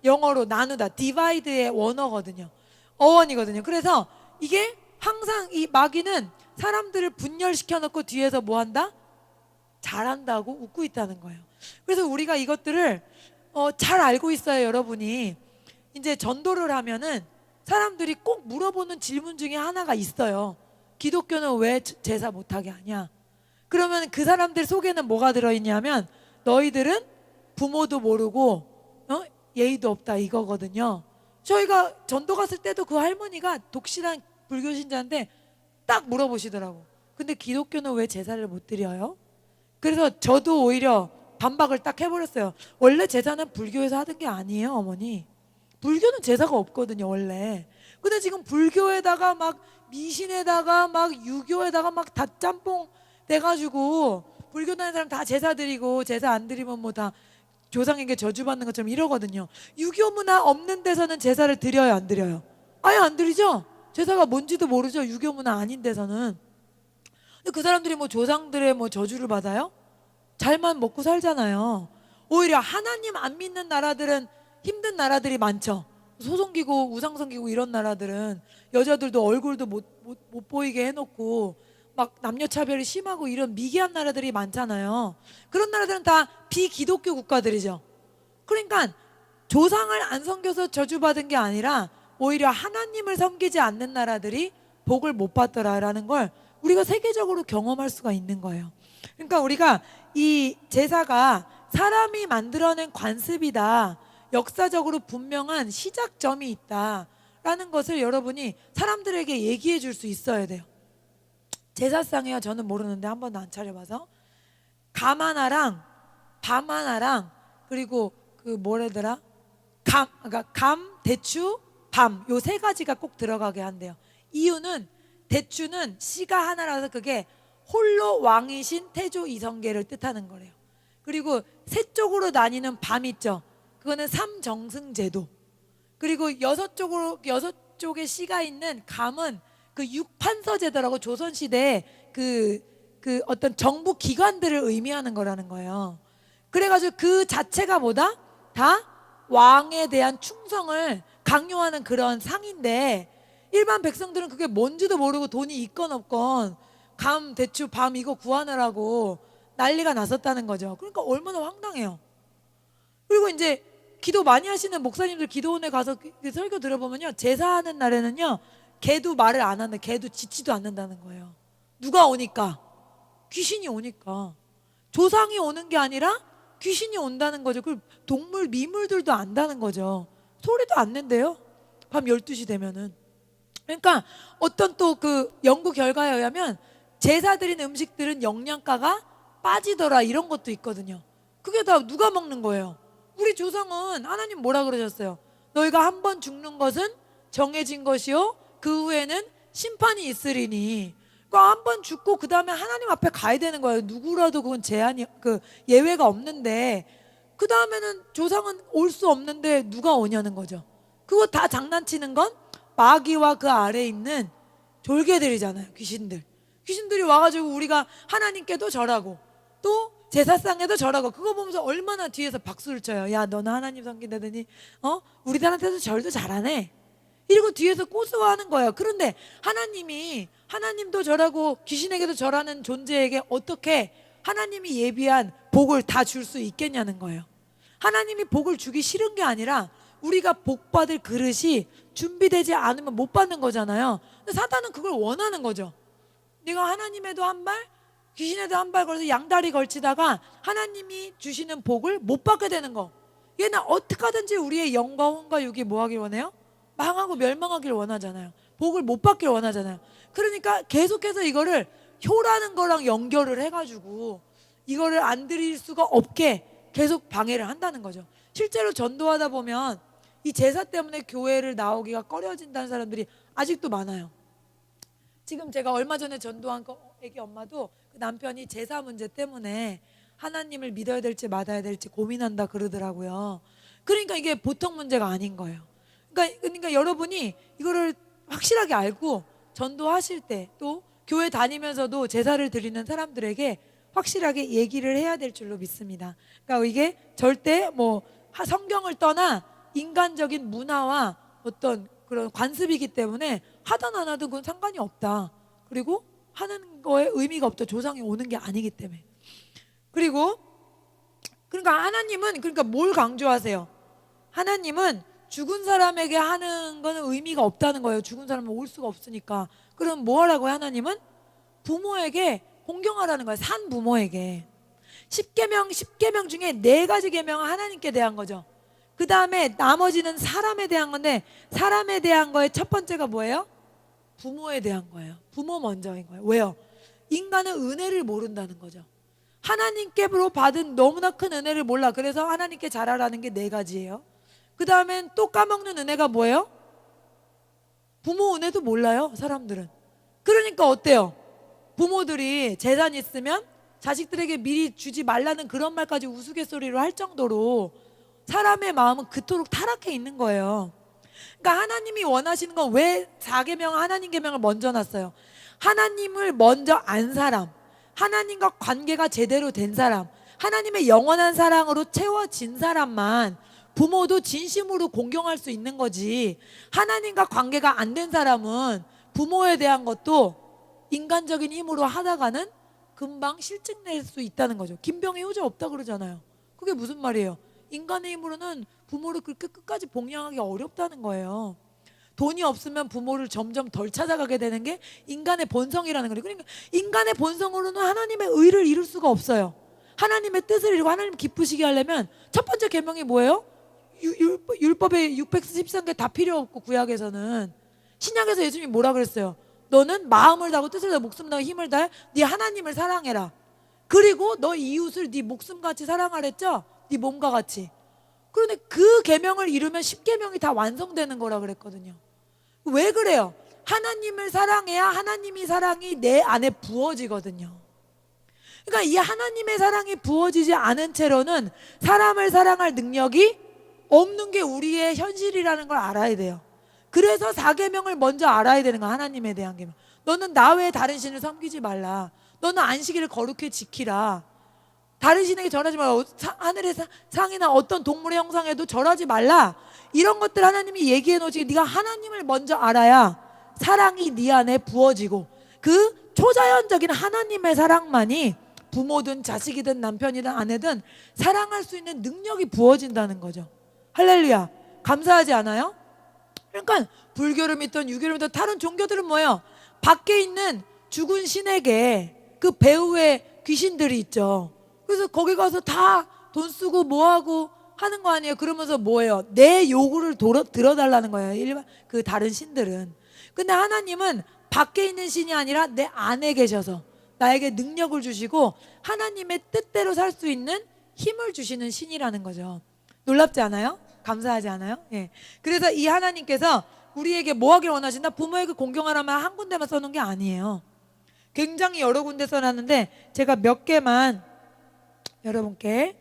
영어로 나누다 디바이드의 원어거든요. 어원이거든요. 그래서 이게 항상 이 마귀는 사람들을 분열시켜 놓고 뒤에서 뭐 한다? 잘한다고 웃고 있다는 거예요. 그래서 우리가 이것들을 잘 알고 있어요. 여러분이 이제 전도를 하면은 사람들이 꼭 물어보는 질문 중에 하나가 있어요. 기독교는 왜 제사 못하게 하냐? 그러면 그 사람들 속에는 뭐가 들어있냐면 너희들은 부모도 모르고 예의도 없다 이거거든요. 저희가 전도 갔을 때도 그 할머니가 독실한 불교 신자인데 딱 물어보시더라고. 근데 기독교는 왜 제사를 못 드려요? 그래서 저도 오히려 반박을 딱 해버렸어요. 원래 제사는 불교에서 하던 게 아니에요, 어머니. 불교는 제사가 없거든요, 원래. 근데 지금 불교에다가 막 미신에다가 막 유교에다가 막 다 짬뽕 돼가지고 불교 다니는 사람 다 제사 드리고 제사 안 드리면 뭐 다 조상에게 저주받는 것처럼 이러거든요. 유교 문화 없는 데서는 제사를 드려요, 안 드려요? 아예 안 드리죠? 제사가 뭔지도 모르죠, 유교 문화 아닌 데서는. 근데 그 사람들이 뭐 조상들의 뭐 저주를 받아요? 잘만 먹고 살잖아요. 오히려 하나님 안 믿는 나라들은 힘든 나라들이 많죠. 소송기구, 우상성기구 이런 나라들은 여자들도 얼굴도 못 보이게 해놓고 막 남녀차별이 심하고 이런 미개한 나라들이 많잖아요. 그런 나라들은 다 비기독교 국가들이죠. 그러니까 조상을 안 섬겨서 저주받은 게 아니라 오히려 하나님을 섬기지 않는 나라들이 복을 못 받더라라는 걸 우리가 세계적으로 경험할 수가 있는 거예요. 그러니까 우리가 이 제사가 사람이 만들어낸 관습이다, 역사적으로 분명한 시작점이 있다라는 것을 여러분이 사람들에게 얘기해 줄 수 있어야 돼요. 제사상이요, 저는 모르는데 한 번도 안 차려봐서 감 하나랑 밤 하나랑 그리고 그 뭐래더라, 그러니까 감, 대추, 밤, 요 세 가지가 꼭 들어가게 한대요. 이유는 대추는 씨가 하나라서 그게 홀로 왕이신 태조 이성계를 뜻하는 거래요. 그리고 세 쪽으로 나뉘는 밤 있죠. 그거는 삼정승제도. 그리고 여섯 쪽에 씨가 있는 감은 그 육판서제도라고 조선시대에 그 어떤 정부 기관들을 의미하는 거라는 거예요. 그래가지고 그 자체가 뭐다? 다 왕에 대한 충성을 강요하는 그런 상인데, 일반 백성들은 그게 뭔지도 모르고 돈이 있건 없건 감, 대추, 밤 이거 구하느라고 난리가 났었다는 거죠. 그러니까 얼마나 황당해요. 그리고 이제 기도 많이 하시는 목사님들 기도원에 가서 그 설교 들어보면요, 제사하는 날에는요 개도 말을 안 하는, 개도 짖지도 않는다는 거예요. 누가 오니까? 귀신이 오니까. 조상이 오는 게 아니라 귀신이 온다는 거죠. 그 동물, 미물들도 안다는 거죠. 소리도 안 낸대요, 밤 12시 되면은. 그러니까 어떤 또 그 연구 결과에 의하면 제사 드린 음식들은 영양가가 빠지더라, 이런 것도 있거든요. 그게 다 누가 먹는 거예요? 우리 조상은 하나님 뭐라 그러셨어요? 너희가 한 번 죽는 것은 정해진 것이요 그 후에는 심판이 있으리니. 그러니까 한 번 죽고 그 다음에 하나님 앞에 가야 되는 거예요. 누구라도 그건 제한이, 예외가 없는데, 그 다음에는 조상은 올 수 없는데 누가 오냐는 거죠. 그거 다 장난치는 건 마귀와 그 아래에 있는 졸개들이잖아요. 귀신들이 와가지고 우리가 하나님께도 절하고 또 제사상에도 절하고, 그거 보면서 얼마나 뒤에서 박수를 쳐요. 야, 너는 하나님 섬긴다더니 우리들한테도 절도 잘하네, 이러고 뒤에서 꼬수하는 거예요. 그런데 하나님도 절하고 귀신에게도 절하는 존재에게 어떻게 하나님이 예비한 복을 다 줄 수 있겠냐는 거예요. 하나님이 복을 주기 싫은 게 아니라 우리가 복 받을 그릇이 준비되지 않으면 못 받는 거잖아요. 근데 사단은 그걸 원하는 거죠. 네가 하나님에도 한 발, 귀신에도 한 발 걸어서 양다리 걸치다가 하나님이 주시는 복을 못 받게 되는 거. 얘는 어떻게 하든지 우리의 영과 혼과 육이 뭐 하길 원해요? 망하고 멸망하길 원하잖아요. 복을 못 받길 원하잖아요. 그러니까 계속해서 이거를 효라는 거랑 연결을 해가지고 이거를 안 드릴 수가 없게 계속 방해를 한다는 거죠. 실제로 전도하다 보면 이 제사 때문에 교회를 나오기가 꺼려진다는 사람들이 아직도 많아요. 지금 제가 얼마 전에 전도한 애기 엄마도 그 남편이 제사 문제 때문에 하나님을 믿어야 될지 말아야 될지 고민한다 그러더라고요. 그러니까 이게 보통 문제가 아닌 거예요. 그러니까 여러분이 이거를 확실하게 알고 전도하실 때, 또 교회 다니면서도 제사를 드리는 사람들에게 확실하게 얘기를 해야 될 줄로 믿습니다. 그러니까 이게 절대 뭐 성경을 떠나 인간적인 문화와 어떤 그런 관습이기 때문에 하든 안 하든 그건 상관이 없다. 그리고 하는 거에 의미가 없다. 조상이 오는 게 아니기 때문에. 그리고 그러니까 하나님은 그러니까 뭘 강조하세요? 하나님은 죽은 사람에게 하는 거는 의미가 없다는 거예요. 죽은 사람은 올 수가 없으니까. 그럼 뭐 하라고요? 하나님은 부모에게 공경하라는 거예요. 산 부모에게. 10계명 중에 4가지 계명은 하나님께 대한 거죠. 그 다음에 나머지는 사람에 대한 건데, 사람에 대한 거의 첫 번째가 뭐예요? 부모에 대한 거예요. 부모 먼저인 거예요. 왜요? 인간은 은혜를 모른다는 거죠. 하나님께로 받은 너무나 큰 은혜를 몰라. 그래서 하나님께 잘하라는 게 4가지예요. 그 다음엔 또 까먹는 은혜가 뭐예요? 부모 은혜도 몰라요, 사람들은. 그러니까 어때요? 부모들이 재산 있으면 자식들에게 미리 주지 말라는 그런 말까지 우스갯소리로 할 정도로 사람의 마음은 그토록 타락해 있는 거예요. 그러니까 하나님이 원하시는 건 왜 4계명 하나님 계명을 먼저 놨어요? 하나님을 먼저 안 사람, 하나님과 관계가 제대로 된 사람, 하나님의 영원한 사랑으로 채워진 사람만 부모도 진심으로 공경할 수 있는 거지. 하나님과 관계가 안 된 사람은 부모에 대한 것도 인간적인 힘으로 하다가는 금방 실증 낼 수 있다는 거죠. 김병희 효자 없다 그러잖아요. 그게 무슨 말이에요? 인간의 힘으로는 부모를 그렇게 끝까지 복양하기 어렵다는 거예요. 돈이 없으면 부모를 점점 덜 찾아가게 되는 게 인간의 본성이라는 거예요. 그러니까 인간의 본성으로는 하나님의 의를 이룰 수가 없어요. 하나님의 뜻을 이루고 하나님 기쁘시게 하려면 첫 번째 계명이 뭐예요? 율법의 613개 다 필요 없고, 구약에서는. 신약에서 예수님이 뭐라 그랬어요? 너는 마음을 다하고 뜻을 다하고 목숨을 다하고 힘을 다해 네 하나님을 사랑해라. 그리고 너 이웃을 네 목숨같이 사랑하랬죠? 네 몸과 같이. 그런데 그 계명을 이루면 10계명이 다 완성되는 거라 그랬거든요. 왜 그래요? 하나님을 사랑해야 하나님이 사랑이 내 안에 부어지거든요. 그러니까 이 하나님의 사랑이 부어지지 않은 채로는 사람을 사랑할 능력이 없는 게 우리의 현실이라는 걸 알아야 돼요. 그래서 4계명을 먼저 알아야 되는 거야. 하나님에 대한 계명. 너는 나 외에 다른 신을 섬기지 말라. 너는 안식일을 거룩히 지키라. 다른 신에게 절하지 말라. 하늘의 상이나 어떤 동물의 형상에도 절하지 말라. 이런 것들 하나님이 얘기해 놓지. 네가 하나님을 먼저 알아야 사랑이 네 안에 부어지고, 그 초자연적인 하나님의 사랑만이 부모든 자식이든 남편이든 아내든 사랑할 수 있는 능력이 부어진다는 거죠. 할렐루야. 감사하지 않아요? 그러니까 불교를 믿든 유교를 믿든 다른 종교들은 뭐예요? 밖에 있는 죽은 신에게 그 배후에 귀신들이 있죠. 그래서 거기 가서 다 돈 쓰고 뭐하고 하는 거 아니에요? 그러면서 뭐예요? 내 요구를 들어달라는 거예요. 일반 그 다른 신들은. 근데 하나님은 밖에 있는 신이 아니라 내 안에 계셔서 나에게 능력을 주시고 하나님의 뜻대로 살 수 있는 힘을 주시는 신이라는 거죠. 놀랍지 않아요? 감사하지 않아요? 예. 그래서 이 하나님께서 우리에게 뭐 하길 원하신다? 부모에게 공경하라면 한 군데만 써놓은 게 아니에요. 굉장히 여러 군데 써놨는데 제가 몇 개만 여러분께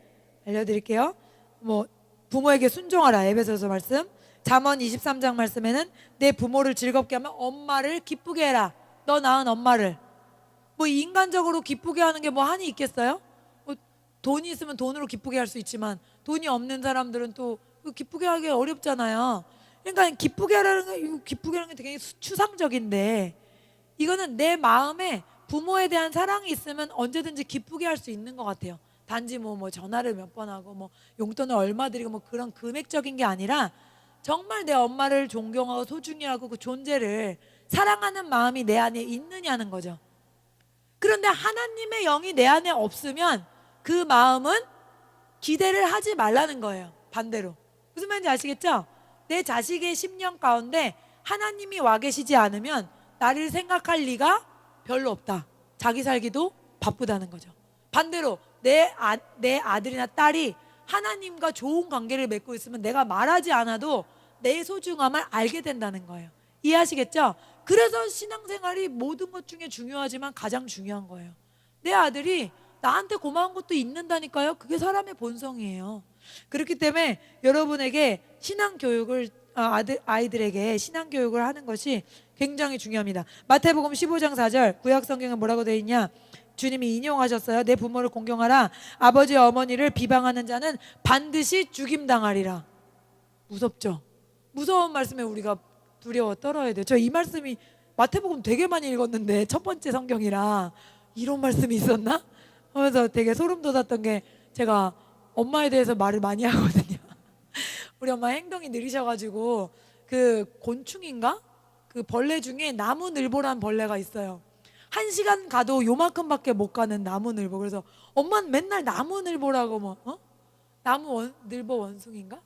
알려드릴게요. 뭐 부모에게 순종하라, 에베소서 말씀. 잠언 23장 말씀에는 내 부모를 즐겁게 하면 엄마를 기쁘게 해라. 너 낳은 엄마를. 뭐 인간적으로 기쁘게 하는 게 뭐 한이 있겠어요? 뭐 돈이 있으면 돈으로 기쁘게 할 수 있지만 돈이 없는 사람들은 또 기쁘게 하기 어렵잖아요. 그러니까 기쁘게 하라는 게 되게 추상적인데, 이거는 내 마음에 부모에 대한 사랑이 있으면 언제든지 기쁘게 할 수 있는 것 같아요. 단지 뭐 전화를 몇 번 하고 뭐 용돈을 얼마 드리고 뭐 그런 금액적인 게 아니라 정말 내 엄마를 존경하고 소중히 하고 그 존재를 사랑하는 마음이 내 안에 있느냐는 거죠. 그런데 하나님의 영이 내 안에 없으면 그 마음은 기대를 하지 말라는 거예요. 반대로. 무슨 말인지 아시겠죠? 내 자식의 심령 가운데 하나님이 와 계시지 않으면 나를 생각할 리가 별로 없다. 자기 살기도 바쁘다는 거죠. 반대로 내 아들이나 딸이 하나님과 좋은 관계를 맺고 있으면 내가 말하지 않아도 내 소중함을 알게 된다는 거예요. 이해하시겠죠? 그래서 신앙생활이 모든 것 중에 중요하지만 가장 중요한 거예요. 내 아들이 나한테 고마운 것도 있는다니까요. 그게 사람의 본성이에요. 그렇기 때문에 여러분에게 신앙교육을 아이들에게 신앙교육을 하는 것이 굉장히 중요합니다. 마태복음 15장 4절 구약성경에 뭐라고 되어 있냐? 주님이 인용하셨어요. 내 부모를 공경하라. 아버지 어머니를 비방하는 자는 반드시 죽임당하리라. 무섭죠? 무서운 말씀에 우리가 두려워 떨어야 돼요. 저 이 말씀이 마태복음 되게 많이 읽었는데 첫 번째 성경이라 이런 말씀이 있었나? 하면서 되게 소름 돋았던 게, 제가 엄마에 대해서 말을 많이 하거든요. 우리 엄마 행동이 느리셔가지고 그 곤충인가? 그 벌레 중에 나무늘보란 벌레가 있어요. 1시간 가도 요만큼밖에 못 가는 나무늘보. 그래서 엄마는 맨날 나무늘보라고 뭐 늘보 원숭인가?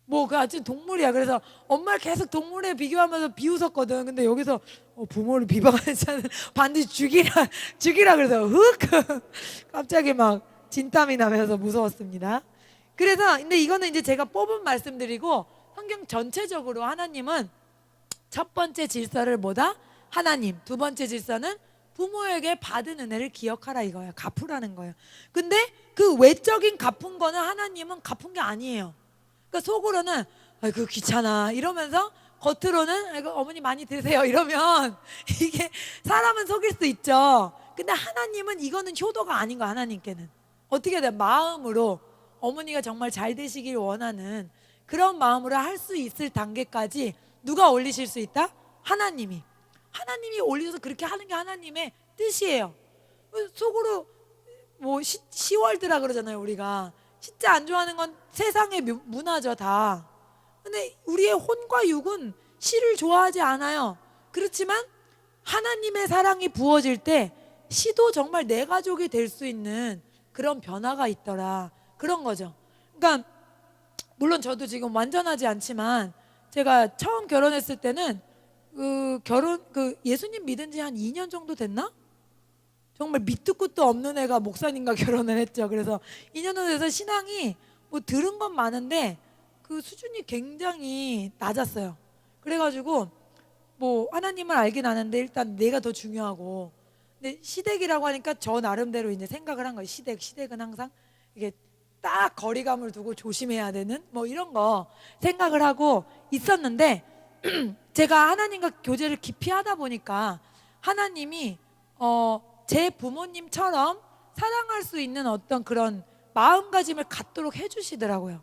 뭐 그 아주 동물이야. 그래서 엄마를 계속 동물에 비교하면서 비웃었거든. 근데 여기서 부모를 비방하는 자는 반드시 죽이라 그래서 흑 갑자기 막 진땀이 나면서 무서웠습니다. 그래서 근데 이거는 이제 제가 뽑은 말씀드리고, 성경 전체적으로 하나님은 첫 번째 질서를 뭐다? 하나님. 두 번째 질서는 부모에게 받은 은혜를 기억하라 이거예요. 갚으라는 거예요. 근데 그 외적인 갚은 거는 하나님은 갚은 게 아니에요. 그러니까 속으로는 아이고 귀찮아 이러면서 겉으로는 아이고 어머니 많이 드세요 이러면 이게 사람은 속일 수 있죠. 근데 하나님은 이거는 효도가 아닌 거야. 하나님께는 어떻게 해야 돼? 마음으로 어머니가 정말 잘 되시길 원하는 그런 마음으로 할 수 있을 단계까지 누가 올리실 수 있다? 하나님이. 하나님이 올리셔서 그렇게 하는 게 하나님의 뜻이에요. 속으로 뭐 시월드라 그러잖아요. 우리가 진짜 안 좋아하는 건 세상의 문화죠 다. 근데 우리의 혼과 육은 시를 좋아하지 않아요. 그렇지만 하나님의 사랑이 부어질 때 시도 정말 내 가족이 될 수 있는 그런 변화가 있더라, 그런 거죠. 그러니까 물론 저도 지금 완전하지 않지만 제가 처음 결혼했을 때는 예수님 믿은 지 한 2년 정도 됐나? 정말 밑도 끝도 없는 애가 목사님과 결혼을 했죠. 그래서 2년 정도 돼서 신앙이 뭐 들은 건 많은데 그 수준이 굉장히 낮았어요. 그래가지고 뭐 하나님을 알긴 아는데 일단 내가 더 중요하고, 근데 시댁이라고 하니까 저 나름대로 이제 생각을 한 거예요. 시댁은 항상 이게 딱 거리감을 두고 조심해야 되는 뭐 이런 거 생각을 하고 있었는데 제가 하나님과 교제를 깊이 하다 보니까 하나님이 제 부모님처럼 사랑할 수 있는 어떤 그런 마음가짐을 갖도록 해주시더라고요.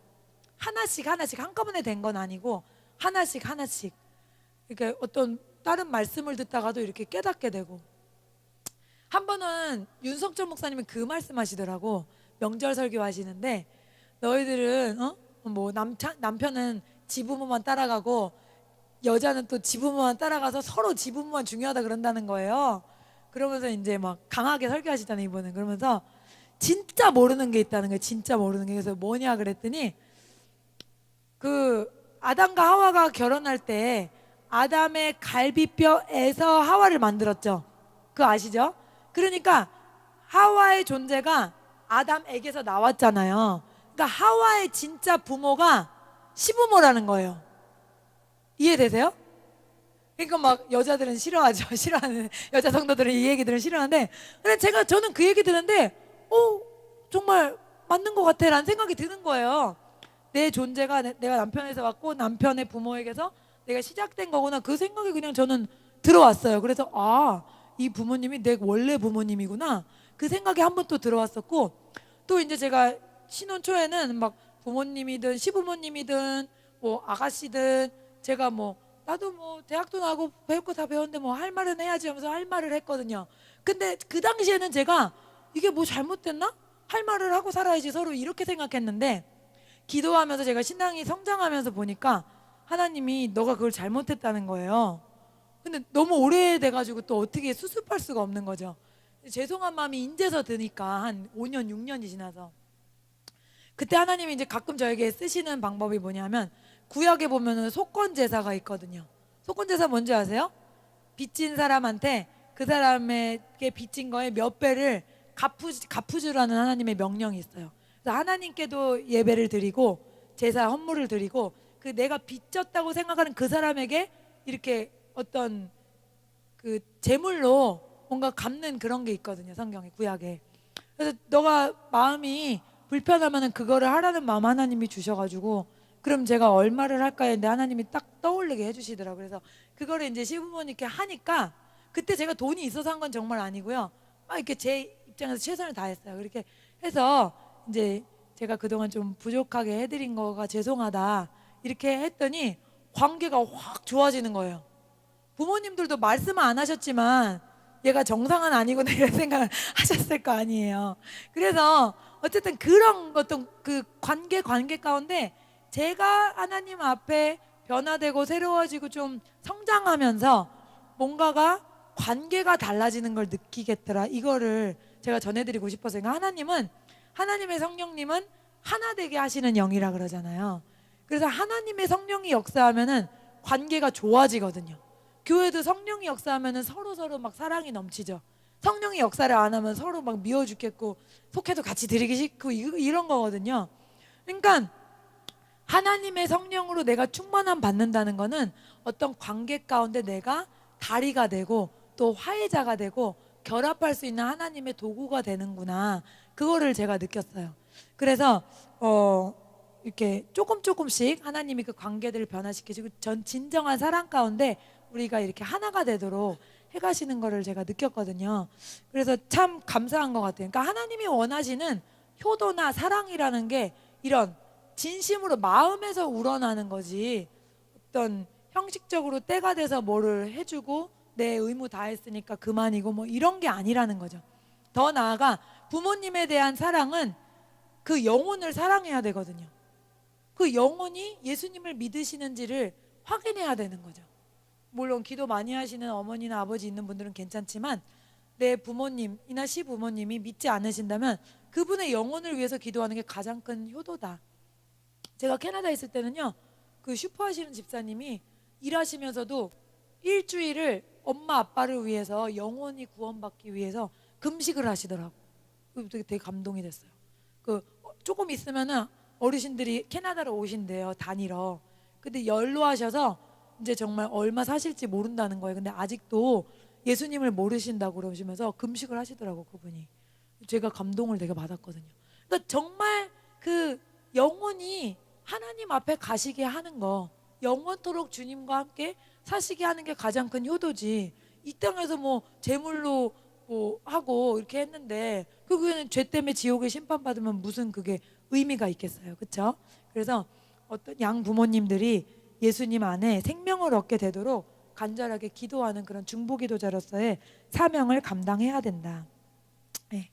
하나씩 한꺼번에 된 건 아니고 하나씩 이렇게 어떤 다른 말씀을 듣다가도 이렇게 깨닫게 되고, 한 번은 윤석철 목사님이 그 말씀하시더라고. 명절 설교하시는데 너희들은 뭐 남편은 지부모만 따라가고 여자는 또 지부모만 따라가서 서로 지부모만 중요하다 그런다는 거예요. 그러면서 이제 막 강하게 설교하시잖아요 이번엔. 그러면서 진짜 모르는 게 있다는 거예요. 진짜 모르는 게. 그래서 뭐냐 그랬더니 그 아담과 하와가 결혼할 때 아담의 갈비뼈에서 하와를 만들었죠. 그거 아시죠? 그러니까 하와의 존재가 아담에게서 나왔잖아요. 그러니까 하와의 진짜 부모가 시부모라는 거예요. 이해되세요? 그러니까 막 여자들은 싫어하죠. 싫어하는 여자 성도들은 이 얘기들은 싫어하는데, 근데 저는 그 얘기 듣는데 정말 맞는 것 같아라는 생각이 드는 거예요. 내 존재가 내가 남편에서 왔고 남편의 부모에게서 내가 시작된 거구나, 그 생각이 그냥 저는 들어왔어요. 그래서 이 부모님이 내 원래 부모님이구나, 그 생각이 한 번 또 들어왔었고, 또 이제 제가 신혼 초에는 막 부모님이든 시부모님이든 뭐 아가씨든 제가 뭐 나도 뭐 대학도 나고 배울 거 다 배웠는데 뭐 할 말은 해야지 하면서 할 말을 했거든요. 근데 그 당시에는 제가 이게 뭐 잘못됐나? 할 말을 하고 살아야지 서로 이렇게 생각했는데, 기도하면서 제가 신앙이 성장하면서 보니까 하나님이 너가 그걸 잘못했다는 거예요. 근데 너무 오래돼가지고 또 어떻게 수습할 수가 없는 거죠. 죄송한 마음이 인제서 드니까 한 5년 6년이 지나서 그때 하나님이 이제 가끔 저에게 쓰시는 방법이 뭐냐면, 구약에 보면은 속건 제사가 있거든요. 속건 제사 뭔지 아세요? 빚진 사람한테 그 사람에게 빚진 거에 몇 배를 갚으주라는 하나님의 명령이 있어요. 그래서 하나님께도 예배를 드리고 제사 헌물을 드리고 그 내가 빚졌다고 생각하는 그 사람에게 이렇게 어떤 그 제물로 뭔가 갚는 그런 게 있거든요. 성경에, 구약에. 그래서 너가 마음이 불편하면은 그거를 하라는 마음 하나님이 주셔가지고, 그럼 제가 얼마를 할까 했는데 하나님이 딱 떠올리게 해주시더라고요. 그래서 그거를 이제 시부모님께 하니까, 그때 제가 돈이 있어서 한 건 정말 아니고요. 막 이렇게 제 입장에서 최선을 다했어요. 그렇게 해서 이제 제가 그동안 좀 부족하게 해드린 거가 죄송하다 이렇게 했더니 관계가 확 좋아지는 거예요. 부모님들도 말씀은 안 하셨지만 얘가 정상은 아니구나 이런 생각을 하셨을 거 아니에요. 그래서 어쨌든 그런 어떤 그 관계 가운데 제가 하나님 앞에 변화되고 새로워지고 좀 성장하면서 뭔가가 관계가 달라지는 걸 느끼겠더라, 이거를 제가 전해드리고 싶어서. 그러니까 하나님의 성령님은 하나 되게 하시는 영이라 그러잖아요. 그래서 하나님의 성령이 역사하면은 관계가 좋아지거든요. 교회도 성령이 역사하면은 서로 막 사랑이 넘치죠. 성령이 역사를 안 하면 서로 막 미워 죽겠고 속해도 같이 드리기 싫고 이런 거거든요. 그러니까 하나님의 성령으로 내가 충만함 받는다는 거는 어떤 관계 가운데 내가 다리가 되고 또 화해자가 되고 결합할 수 있는 하나님의 도구가 되는구나, 그거를 제가 느꼈어요. 그래서 이렇게 조금씩 하나님이 그 관계들을 변화시키시고 진정한 사랑 가운데 우리가 이렇게 하나가 되도록 해가시는 거를 제가 느꼈거든요. 그래서 참 감사한 것 같아요. 그러니까 하나님이 원하시는 효도나 사랑이라는 게 이런 진심으로 마음에서 우러나는 거지, 어떤 형식적으로 때가 돼서 뭐를 해주고 내 의무 다 했으니까 그만이고 뭐 이런 게 아니라는 거죠. 더 나아가 부모님에 대한 사랑은 그 영혼을 사랑해야 되거든요. 그 영혼이 예수님을 믿으시는지를 확인해야 되는 거죠. 물론 기도 많이 하시는 어머니나 아버지 있는 분들은 괜찮지만 내 부모님이나 시부모님이 믿지 않으신다면 그분의 영혼을 위해서 기도하는 게 가장 큰 효도다. 제가 캐나다에 있을 때는요, 그 슈퍼하시는 집사님이 일하시면서도 일주일을 엄마 아빠를 위해서 영혼이 구원받기 위해서 금식을 하시더라고. 되게 감동이 됐어요. 조금 있으면은 어르신들이 캐나다로 오신대요, 다니러. 근데 연로하셔서 이제 정말 얼마 사실지 모른다는 거예요. 근데 아직도 예수님을 모르신다고 그러시면서 금식을 하시더라고, 그분이. 제가 감동을 되게 받았거든요. 그러니까 정말 그 영혼이 하나님 앞에 가시게 하는 거, 영원토록 주님과 함께 사시게 하는 게 가장 큰 효도지. 이 땅에서 뭐 제물로 뭐 하고 이렇게 했는데 그거는 죄 때문에 지옥에 심판받으면 무슨 그게 의미가 있겠어요, 그렇죠? 그래서 어떤 양 부모님들이 예수님 안에 생명을 얻게 되도록 간절하게 기도하는 그런 중보기도자로서의 사명을 감당해야 된다. 네.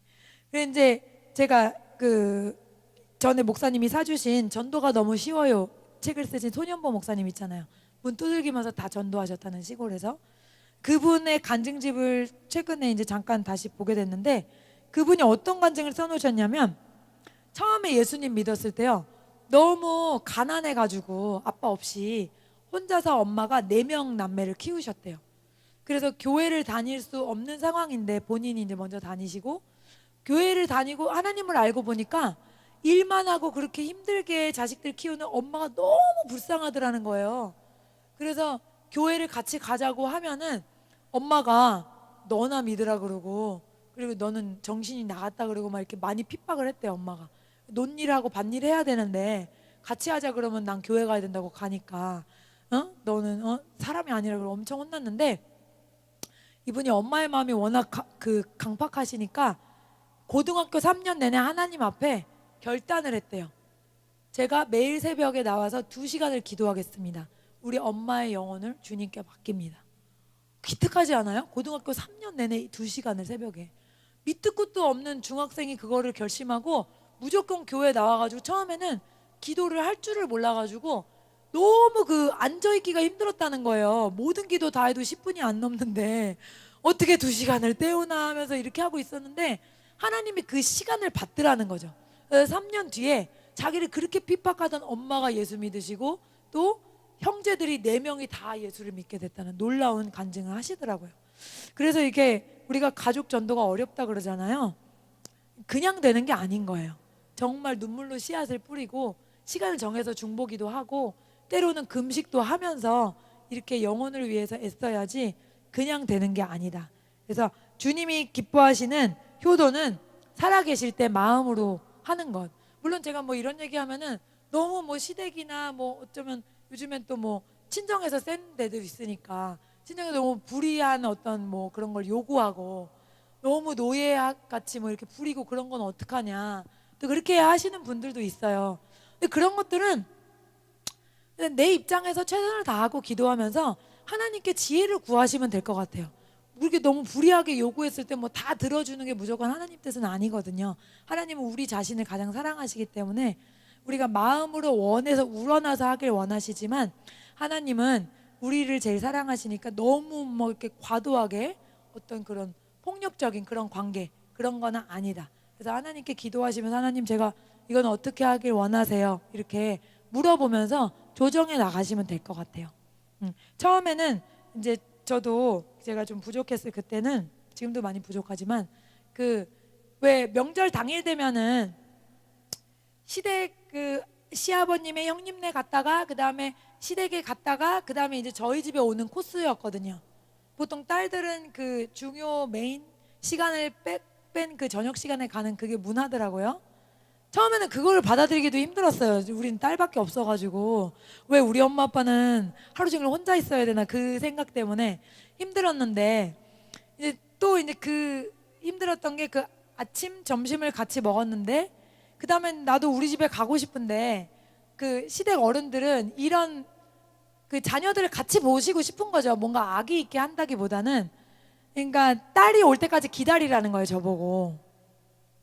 그래서 이제 제가 그 전에 목사님이 사주신 전도가 너무 쉬워요 책을 쓰신 손현보 목사님 있잖아요. 문 두들기면서 다 전도하셨다는 시골에서. 그분의 간증집을 최근에 이제 잠깐 다시 보게 됐는데, 그분이 어떤 간증을 써놓으셨냐면, 처음에 예수님 믿었을 때요, 너무 가난해가지고 아빠 없이 혼자서 엄마가 4명 남매를 키우셨대요. 그래서 교회를 다닐 수 없는 상황인데 본인이 이제 먼저 다니시고, 교회를 다니고 하나님을 알고 보니까 일만 하고 그렇게 힘들게 자식들 키우는 엄마가 너무 불쌍하더라는 거예요. 그래서 교회를 같이 가자고 하면은 엄마가 너나 믿으라 그러고, 그리고 너는 정신이 나갔다 그러고 막 이렇게 많이 핍박을 했대요. 엄마가 논일하고 밭일 해야 되는데 같이 하자 그러면 난 교회 가야 된다고 가니까 너는 사람이 아니라 그러고 엄청 혼났는데, 이분이 엄마의 마음이 워낙 강팍하시니까 고등학교 3년 내내 하나님 앞에 결단을 했대요. 제가 매일 새벽에 나와서 2시간을 기도하겠습니다. 우리 엄마의 영혼을 주님께 맡깁니다. 기특하지 않아요? 고등학교 3년 내내 2시간을 새벽에. 밑도 끝도 없는 중학생이 그거를 결심하고 무조건 교회에 나와가지고, 처음에는 기도를 할 줄을 몰라가지고 너무 앉아있기가 힘들었다는 거예요. 모든 기도 다 해도 10분이 안 넘는데 어떻게 2시간을 때우나 하면서 이렇게 하고 있었는데, 하나님이 그 시간을 받더라는 거죠. 그래서 3년 뒤에 자기를 그렇게 핍박하던 엄마가 예수 믿으시고 또 형제들이 4명이 다 예수를 믿게 됐다는 놀라운 간증을 하시더라고요. 그래서 이게 우리가 가족 전도가 어렵다 그러잖아요. 그냥 되는 게 아닌 거예요. 정말 눈물로 씨앗을 뿌리고 시간을 정해서 중보기도 하고 때로는 금식도 하면서 이렇게 영혼을 위해서 애써야지 그냥 되는 게 아니다. 그래서 주님이 기뻐하시는 효도는 살아계실 때 마음으로 하는 것. 물론 제가 뭐 이런 얘기하면은 너무 뭐 시댁이나 뭐 어쩌면 요즘엔 또 뭐 친정에서 센 데도 있으니까 친정에서 너무 불의한 어떤 뭐 그런 걸 요구하고 너무 노예같이 뭐 이렇게 부리고 그런 건 어떡하냐, 또 그렇게 하시는 분들도 있어요. 근데 그런 것들은 내 입장에서 최선을 다하고 기도하면서 하나님께 지혜를 구하시면 될 것 같아요. 우리게 너무 불의하게 요구했을 때 뭐 다 들어주는 게 무조건 하나님 뜻은 아니거든요. 하나님은 우리 자신을 가장 사랑하시기 때문에 우리가 마음으로 원해서 우러나서 하길 원하시지만, 하나님은 우리를 제일 사랑하시니까 너무 뭐 이렇게 과도하게 어떤 그런 폭력적인 그런 관계, 그런 거는 아니다. 그래서 하나님께 기도하시면서, 하나님 제가 이건 어떻게 하길 원하세요? 이렇게 물어보면서 조정해 나가시면 될 것 같아요. 처음에는 이제 저도 제가 좀 부족했을 그때는, 지금도 많이 부족하지만 왜 명절 당일 되면은 시댁 시아버님의 형님네 갔다가 그 다음에 시댁에 갔다가 그 다음에 이제 저희 집에 오는 코스였거든요. 보통 딸들은 그 중요 메인 시간을 뺀 그 저녁 시간에 가는 그게 문화더라고요. 처음에는 그걸 받아들이기도 힘들었어요. 우린 딸밖에 없어가지고 왜 우리 엄마 아빠는 하루 종일 혼자 있어야 되나, 그 생각 때문에 힘들었는데, 이제 또 이제 그 힘들었던 게 아침 점심을 같이 먹었는데 그 다음엔 나도 우리 집에 가고 싶은데 그 시댁 어른들은 이런 그 자녀들을 같이 모시고 싶은 거죠. 뭔가 악의 있게 한다기보다는, 그러니까 딸이 올 때까지 기다리라는 거예요, 저보고.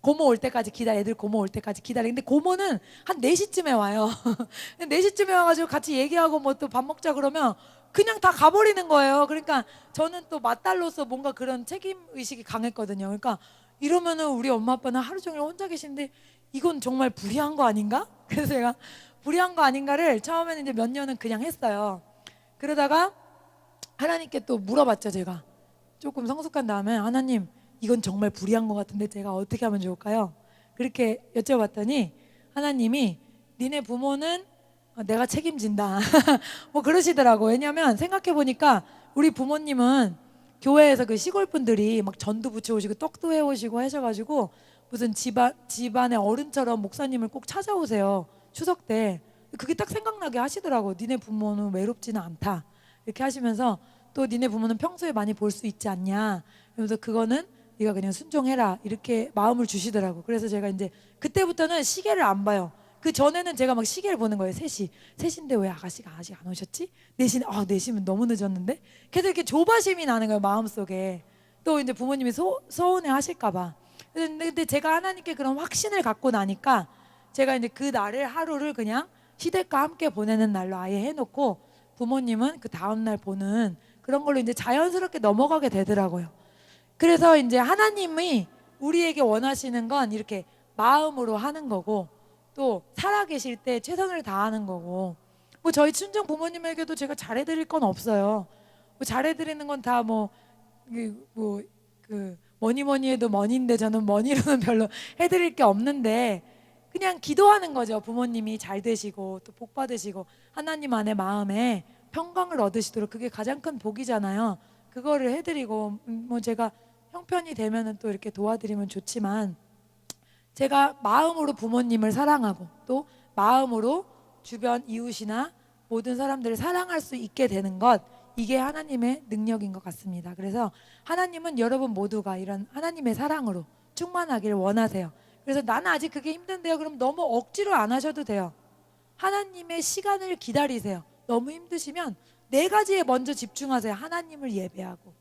고모 올 때까지 기다려. 애들 고모 올 때까지 기다려. 근데 고모는 한 4시쯤에 와요. 4시쯤에 와가지고 같이 얘기하고 뭐 또 밥 먹자 그러면 그냥 다 가버리는 거예요. 그러니까 저는 또 맏딸로서 뭔가 그런 책임 의식이 강했거든요. 그러니까 이러면은 우리 엄마 아빠는 하루 종일 혼자 계신데 이건 정말 불의한 거 아닌가? 그래서 제가 불의한 거 아닌가를 처음에는 이제 몇 년은 그냥 했어요. 그러다가 하나님께 또 물어봤죠, 제가. 조금 성숙한 다음에 하나님, 이건 정말 불의한 것 같은데 제가 어떻게 하면 좋을까요? 그렇게 여쭤봤더니 하나님이 니네 부모는 내가 책임진다. 뭐 그러시더라고. 왜냐면 생각해 보니까 우리 부모님은 교회에서 그 시골 분들이 막 전도 부쳐오시고 떡도 해오시고 하셔가지고 무슨 집안의 어른처럼 목사님을 꼭 찾아오세요. 추석 때. 그게 딱 생각나게 하시더라고. 니네 부모는 외롭지는 않다. 이렇게 하시면서 또 니네 부모는 평소에 많이 볼 수 있지 않냐. 그래서 그거는 네가 그냥 순종해라. 이렇게 마음을 주시더라고. 그래서 제가 이제 그때부터는 시계를 안 봐요. 그 전에는 제가 막 시계를 보는 거예요. 3시. 3시인데 왜 아가씨가 아직 안 오셨지? 4시는 4시면 너무 늦었는데? 계속 이렇게 조바심이 나는 거예요, 마음속에. 또 이제 부모님이 서운해 하실까 봐. 근데 제가 하나님께 그런 확신을 갖고 나니까 제가 이제 그 날을 하루를 그냥 시댁과 함께 보내는 날로 아예 해놓고 부모님은 그 다음날 보는 그런 걸로 이제 자연스럽게 넘어가게 되더라고요. 그래서 이제 하나님이 우리에게 원하시는 건 이렇게 마음으로 하는 거고 또 살아계실 때 최선을 다하는 거고, 뭐 저희 친정 부모님에게도 제가 잘해드릴 건 없어요. 뭐 잘해드리는 건 다 뭐니 해도 머니인데 저는 머니로는 별로 해드릴 게 없는데 그냥 기도하는 거죠. 부모님이 잘 되시고 또 복 받으시고 하나님 안에 마음에 평강을 얻으시도록, 그게 가장 큰 복이잖아요. 그거를 해드리고 뭐 제가 형편이 되면은 또 이렇게 도와드리면 좋지만 제가 마음으로 부모님을 사랑하고 또 마음으로 주변 이웃이나 모든 사람들을 사랑할 수 있게 되는 것, 이게 하나님의 능력인 것 같습니다. 그래서 하나님은 여러분 모두가 이런 하나님의 사랑으로 충만하기를 원하세요. 그래서 나는 아직 그게 힘든데요. 그럼 너무 억지로 안 하셔도 돼요. 하나님의 시간을 기다리세요. 너무 힘드시면 4가지에 먼저 집중하세요. 하나님을 예배하고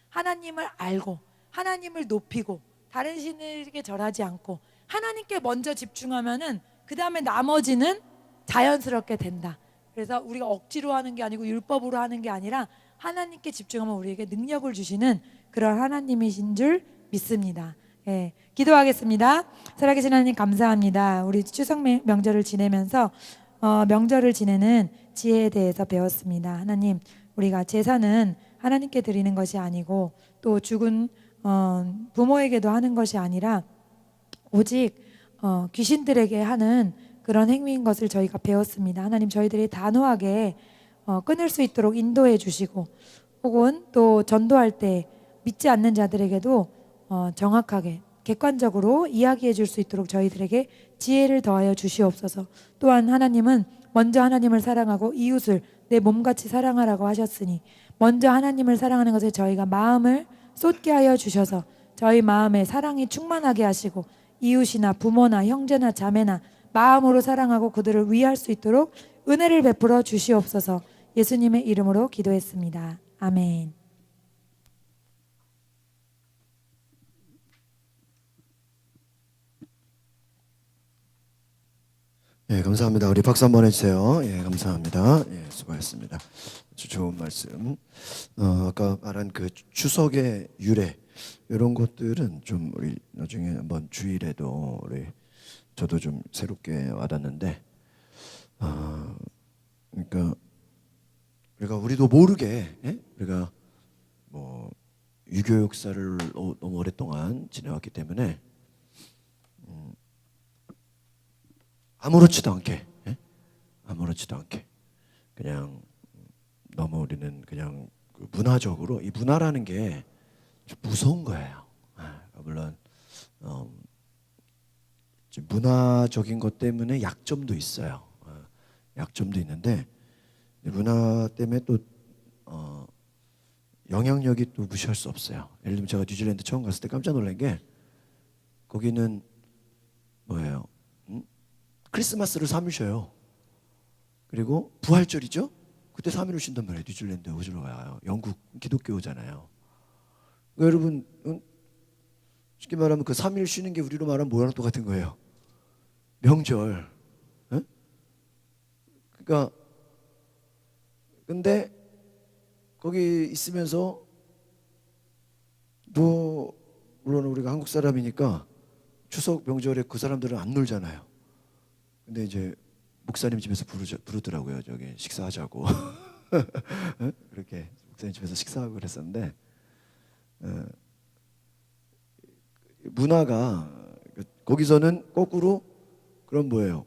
하나님을 알고 하나님을 높이고 다른 신에게 절하지 않고 하나님께 먼저 집중하면은 그 다음에 나머지는 자연스럽게 된다. 그래서 우리가 억지로 하는 게 아니고 율법으로 하는 게 아니라 하나님께 집중하면 우리에게 능력을 주시는 그런 하나님이신 줄 믿습니다. 예, 기도하겠습니다. 살아계신 하나님 감사합니다. 우리 추석 명절을 지내면서 명절을 지내는 지혜에 대해서 배웠습니다. 하나님, 우리가 제사는 하나님께 드리는 것이 아니고 또 죽은 부모에게도 하는 것이 아니라 오직 귀신들에게 하는 그런 행위인 것을 저희가 배웠습니다. 하나님, 저희들이 단호하게 끊을 수 있도록 인도해 주시고 혹은 또 전도할 때 믿지 않는 자들에게도 정확하게 객관적으로 이야기해 줄 수 있도록 저희들에게 지혜를 더하여 주시옵소서. 또한 하나님은 먼저 하나님을 사랑하고 이웃을 내 몸같이 사랑하라고 하셨으니 먼저 하나님을 사랑하는 것에 저희가 마음을 쏟게 하여 주셔서 저희 마음에 사랑이 충만하게 하시고 이웃이나 부모나 형제나 자매나 마음으로 사랑하고 그들을 위할 수 있도록 은혜를 베풀어 주시옵소서. 예수님의 이름으로 기도했습니다. 아멘. 예, 감사합니다. 우리 박수 한번 해주세요. 예, 감사합니다. 예, 수고하셨습니다. 아주 좋은 말씀. 아까 말한 그 추석의 유래 이런 것들은 좀 우리 나중에 한번 주일에도 저도 좀 새롭게 와닿는데, 그러니까 우리도 모르게 우리가 뭐 유교 역사를 너무 오랫동안 지내왔기 때문에 아무렇지도 않게 그냥 너무 우리는 그냥 문화적으로 이 문화라는 게 좀 무서운 거예요. 물론 문화적인 것 때문에 약점도 있어요. 약점도 있는데 문화 때문에 또 영향력이 또 무시할 수 없어요. 예를 들면 제가 뉴질랜드 처음 갔을 때 깜짝 놀란 게 거기는 뭐예요? 크리스마스를 3일 쉬어요. 그리고 부활절이죠. 그때 3일을 쉰단 말이에요. 뉴질랜드 어디로 가요? 영국 기독교잖아요. 그러니까 여러분 쉽게 말하면 그 3일 쉬는 게 우리로 말하면 뭐랑 똑같은 거예요? 명절. 에? 그러니까 근데 거기 있으면서 뭐 물론 우리가 한국 사람이니까 추석 명절에 그 사람들은 안 놀잖아요. 근데 이제 목사님 집에서 부르더라고요. 저기 식사하자고. 에? 그렇게 목사님 집에서 식사하고 그랬었는데 문화가 거기서는 거꾸로 그럼 뭐예요?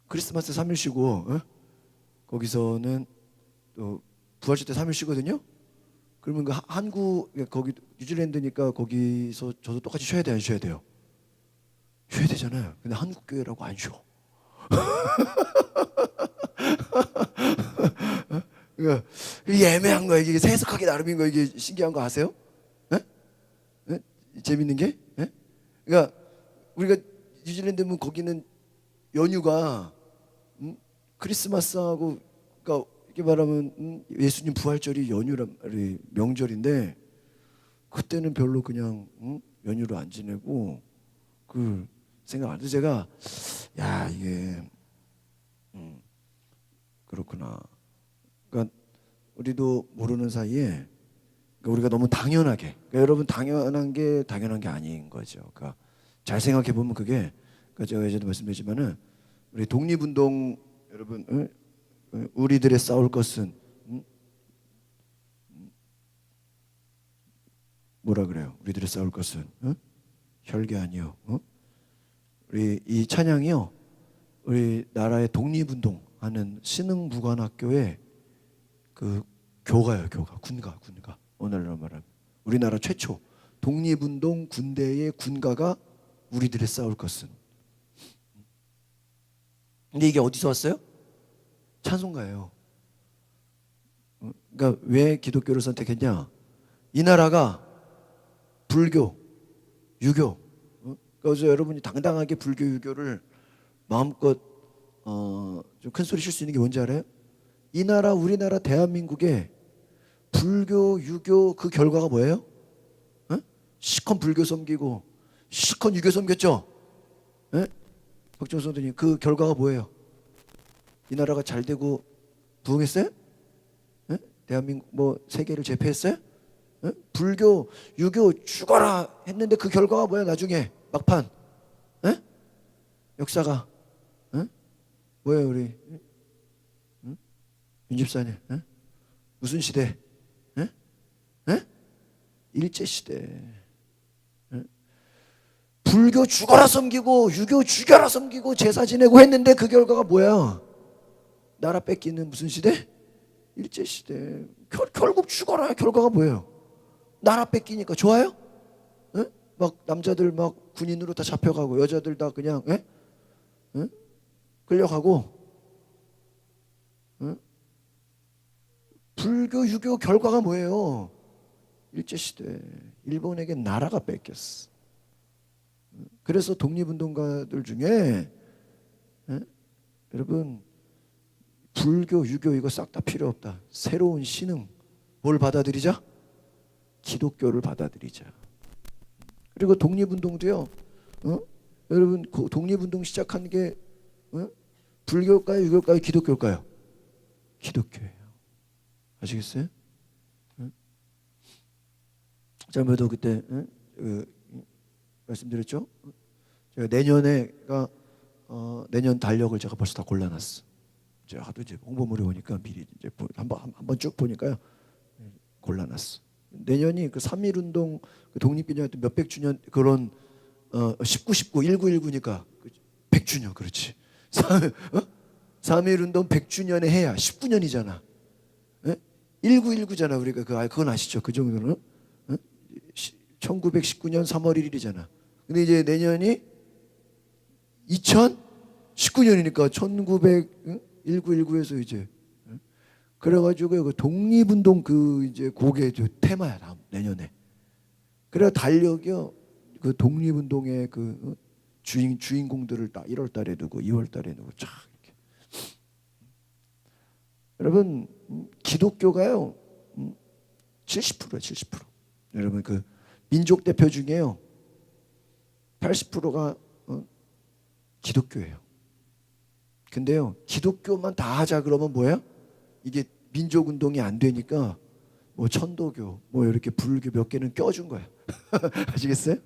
크리스마스 3일 쉬고 거기서는 또 부활절 때 3일 쉬거든요. 그러면 그 한국 거기 뉴질랜드니까 거기서 저도 똑같이 쉬어야 돼요, 안 쉬어야 돼요? 쉬어야 되잖아요. 근데 한국 교회라고 안 쉬어. 그러니까 이게 애매한 거예요. 이게 해석하기 나름인 거 이게 신기한 거 아세요? 에? 에? 재밌는 게? 에? 그러니까 우리가 뉴질랜드면 거기는 연휴가 크리스마스하고 그러니까 이렇게 말하면 예수님 부활절이 연휴란 명절인데 그때는 별로 그냥 연휴를 안 지내고 그 생각 안 해서 제가 야 이게 그렇구나. 그러니까 우리도 모르는 사이에 그러니까 우리가 너무 당연하게 그러니까 여러분 당연한 게 아닌 거죠. 그러니까 잘 생각해 보면 그게 그러니까 제가 예전에 말씀드렸지만은 우리 독립운동 여러분 우리들의 싸울 것은 뭐라 그래요? 우리들의 싸울 것은 혈기 아니요. 우리 이 찬양이요. 우리 나라의 독립운동하는 신흥무관학교의 그 교가요, 군가. 오늘날 말하면 우리나라 최초 독립운동 군대의 군가가 우리들의 싸울 것은. 근데 이게 어디서 왔어요? 찬송가예요. 그러니까 왜 기독교를 선택했냐? 이 나라가 불교, 유교. 그래서 여러분이 당당하게 불교, 유교를 마음껏 좀 큰 소리 칠 수 있는 게 뭔지 알아요? 이 나라, 우리나라 대한민국의 불교, 유교 그 결과가 뭐예요? 시컨 불교 섬기고 시컨 유교 섬겼죠? 박정선 선생님 그 결과가 뭐예요? 이 나라가 잘 되고 부흥했어요? 대한민국 뭐 세계를 제패했어요? 불교, 유교 죽어라 했는데 그 결과가 뭐야 나중에 막판? 역사가 뭐예요 우리 윤집사님? 무슨 시대? 일제시대. 불교 죽어라 섬기고 유교 죽여라 섬기고 제사 지내고 했는데 그 결과가 뭐야? 나라 뺏기는 무슨 시대? 일제시대. 결국 죽어라 결과가 뭐예요? 나라 뺏기니까 좋아요? 막 남자들 막 군인으로 다 잡혀가고 여자들 다 그냥 끌려가고 불교 유교 결과가 뭐예요? 일제시대. 일본에게 나라가 뺏겼어. 그래서 독립운동가들 중에 여러분 불교 유교 이거 싹 다 필요 없다. 새로운 신흥 뭘 받아들이자? 기독교를 받아들이자. 그리고 독립운동도요. 여러분 독립운동 시작한 게 불교일까요? 유교일까요? 기독교일까요? 기독교예요. 아시겠어요? 저도 그때 말씀드렸죠. 제가 내년 달력을 제가 벌써 다 골라놨어. 제가 하도 이제 홍보물이 오니까 미리 이제 한번 쭉 보니까요 골라놨어. 내년이 그 3.1운동 그 독립기념회 몇백 주년 그런 19, 19니까 100주년 그렇지. 3.1운동 100주년에 해야 19년이잖아. 1919잖아 우리가 그건 아시죠? 그 정도는 1919년 3월 1일이잖아. 근데 이제 내년이 2019년이니까 1919에서 이제 그래가지고 그 독립운동 그 이제 그게 테마야 다음 내년에. 그래 달력이요 그 독립운동의 그 주인공들을 딱 1월 달에 누구 2월 달에 누구 쫙 이렇게. 여러분 기독교가요 70%예요 70%. 여러분 그 민족 대표 중에요 80%가 기독교예요. 근데요 기독교만 다 하자 그러면 뭐야? 이게 민족 운동이 안 되니까 뭐 천도교 뭐 이렇게 불교 몇 개는 껴준 거야. 아시겠어요?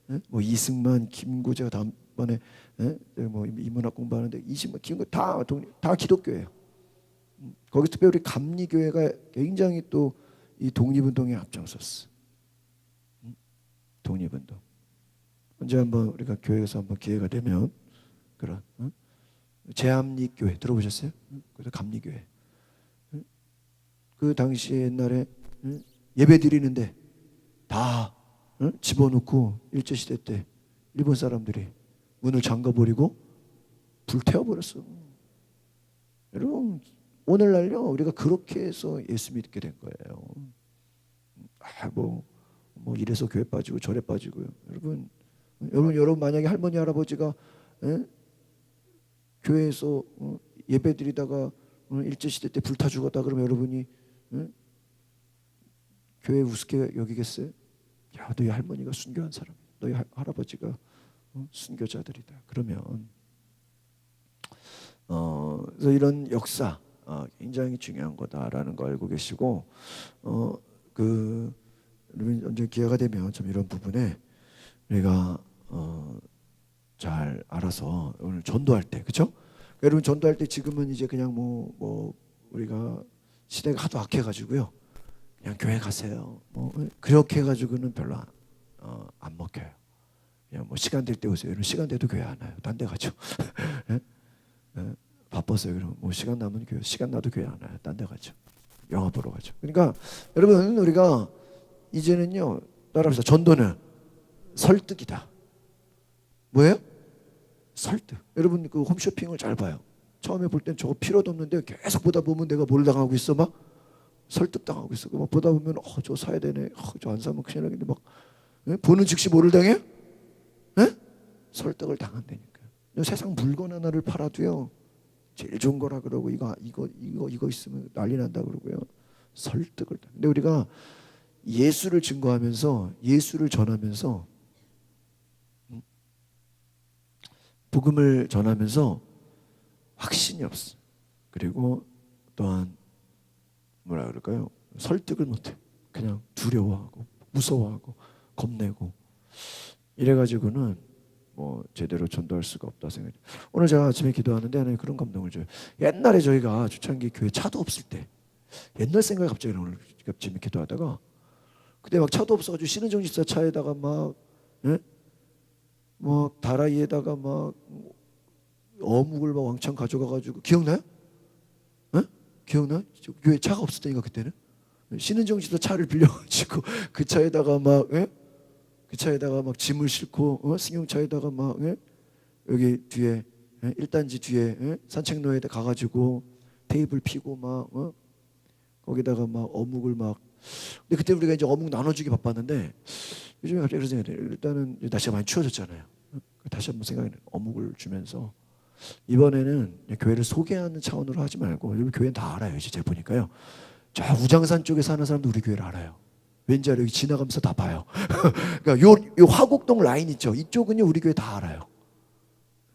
예? 뭐 이승만, 김구재가 다음번에 뭐 인문학 공부하는데 이승만, 김구 다 기독교예요. 거기 특별히 우리 감리교회가 굉장히 또 이 독립운동에 앞장섰어. 독립운동. 언제 한번 우리가 교회에서 한번 기회가 되면 그런 제암리교회 들어보셨어요? 그래서 감리교회. 그 당시에 옛날에 예배 드리는데 다 집어넣고 일제시대 때 일본 사람들이 문을 잠가버리고 불태워버렸어. 여러분 오늘날요 우리가 그렇게 해서 예수 믿게 된 거예요. 뭐 이래서 교회 빠지고 저래 빠지고요. 여러분 만약에 할머니 할아버지가 교회에서 예배 드리다가 일제시대 때 불타 죽었다 그러면 여러분이 교회 우습게 여기겠어요? 야, 너희 할머니가 순교한 사람, 너희 할아버지가 순교자들이다. 그러면 그래서 이런 역사 굉장히 중요한 거다라는 거 알고 계시고 여러분 언제 기회가 되면 좀 이런 부분에 우리가 잘 알아서 오늘 전도할 때 그렇죠? 여러분 전도할 때 지금은 이제 그냥 뭐 우리가 시대가 하도 악해가지고요. 그냥 교회 가세요. 뭐 그렇게 해가지고는 별로 안 먹혀요. 그냥 뭐 시간 될 때 오세요. 여러분 시간 돼도 교회 안 와요. 딴 데 가죠. 바빴어요. 그럼 뭐 시간 나면 교회, 시간 나도 교회 안 와요. 딴 데 가죠. 영화 보러 가죠. 그러니까 여러분 우리가 이제는요 따라합시다. 전도는 설득이다. 뭐예요? 설득. 여러분 그 홈쇼핑을 잘 봐요. 처음에 볼 땐 저거 필요도 없는데 계속 보다 보면 내가 뭘 당하고 있어 막 설득당하고 있어. 막 보다 보면 저 사야 되네. 저 안 사면 큰일 나겠는데 막 보는 즉시 뭐를 당해? 설득을 당한다니까. 세상 물건 하나를 팔아도요 제일 좋은 거라 그러고 이거 있으면 난리 난다 그러고요. 설득을. 근데 우리가 예수를 증거하면서 예수를 전하면서 복음을 전하면서 확신이 없어. 그리고 또한 뭐라 그럴까요? 설득을 못해. 그냥 두려워하고 무서워하고 겁내고 이래가지고는 뭐 제대로 전도할 수가 없다 생각해요. 오늘 제가 아침에 기도하는데 하나님 그런 감동을 줘요. 옛날에 저희가 초창기 교회 차도 없을 때 옛날 생각이 갑자기 오늘 아침에 기도하다가 그때 막 차도 없어가지고 신은정 집사 차에다가 막 뭐 다라이에다가 막 어묵을 막 왕창 가져가가지고 기억나요? 기억나? 교회 차가 없을 때인가 그때는 신은정 집사 차를 빌려가지고 그 차에다가 막 그 차에다가 막 짐을 싣고 승용차에다가 막 여기 뒤에 1단지 뒤에 산책로에다 가가지고 테이블 피고 막 거기다가 막 어묵을 막 근데 그때 우리가 이제 어묵 나눠주기 바빴는데 요즘에 갑자기 그런 생각이 들어요. 일단은 날씨가 많이 추워졌잖아요. 다시 한번 생각해 어묵을 주면서 이번에는 교회를 소개하는 차원으로 하지 말고 여러분 교회는 다 알아요. 이제 제가 보니까요. 저 우장산 쪽에 사는 사람도 우리 교회를 알아요. 왠지 알아요? 여기 지나가면서 다 봐요. 그러니까 요 화곡동 라인 있죠. 이쪽은요 우리 교회 다 알아요.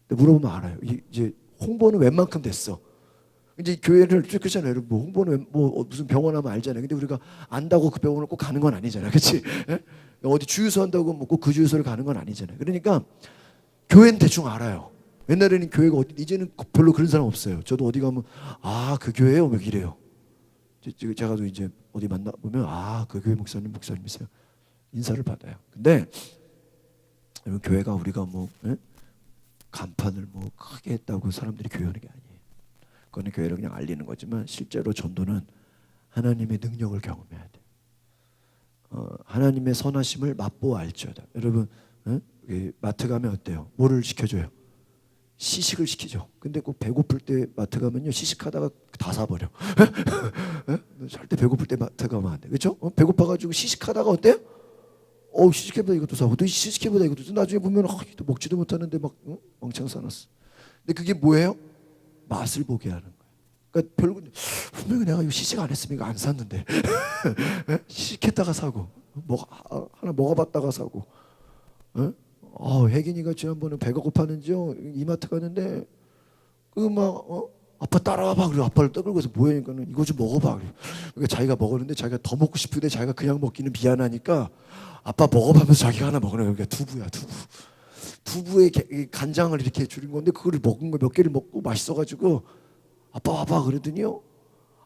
근데 물어보면 알아요. 이제 홍보는 웬만큼 됐어. 이제 교회를 그렇잖아요. 여러분 뭐 홍보는 뭐 무슨 병원 하면 알잖아요. 근데 우리가 안다고 그 병원을 꼭 가는 건 아니잖아요. 그렇지? 어디 주유소 한다고 뭐 꼭 그 주유소를 가는 건 아니잖아요. 그러니까 교회는 대충 알아요. 옛날에는 교회가 이제는 별로 그런 사람 없어요. 저도 어디 가면 그 교회요? 막 이래요. 제가 또 이제 어디 만나 보면 그 교회 목사님이세요. 인사를 받아요. 근데 여러분 교회가 우리가 뭐 간판을 뭐 크게 했다고 사람들이 교회 오는 게 아니에요. 그거는 교회를 그냥 알리는 거지만 실제로 전도는 하나님의 능력을 경험해야 돼. 하나님의 선하심을 맛보아 알지어다. 여러분 마트 가면 어때요? 뭐를 시켜줘요? 시식을 시키죠. 근데 꼭 배고플 때 마트 가면요 시식하다가 다 사버려. 절대 배고플 때 마트 가면 안 돼. 그렇죠? 배고파가지고 시식하다가 어때요? 시식해보다 이것도 사고 또 시식해보다 이것도 사고 나중에 보면 또 먹지도 못하는데 막 왕창 사놨어. 근데 그게 뭐예요? 맛을 보게 하는 거예요. 그러니까 별거 분명히 내가 이거 시식 안 했으면 이거 안 샀는데 시식했다가 사고 하나 먹어봤다가 사고. 혜gin이가 지난번에 배가 고팠는지요 이마트 갔는데 아빠 따라와봐. 그리고 아빠를 떠들고서 뭐하니까는 이거 좀 먹어봐. 그러니까 자기가 먹었는데 자기가 더 먹고 싶은데 자기가 그냥 먹기는 미안하니까 아빠 먹어봐면서 자기가 하나 먹으라. 그러니까 두부야 두부. 두부에 간장을 이렇게 줄인 건데 그거를 먹은 거 몇 개를 먹고 맛있어가지고 아빠 와봐 그러더니요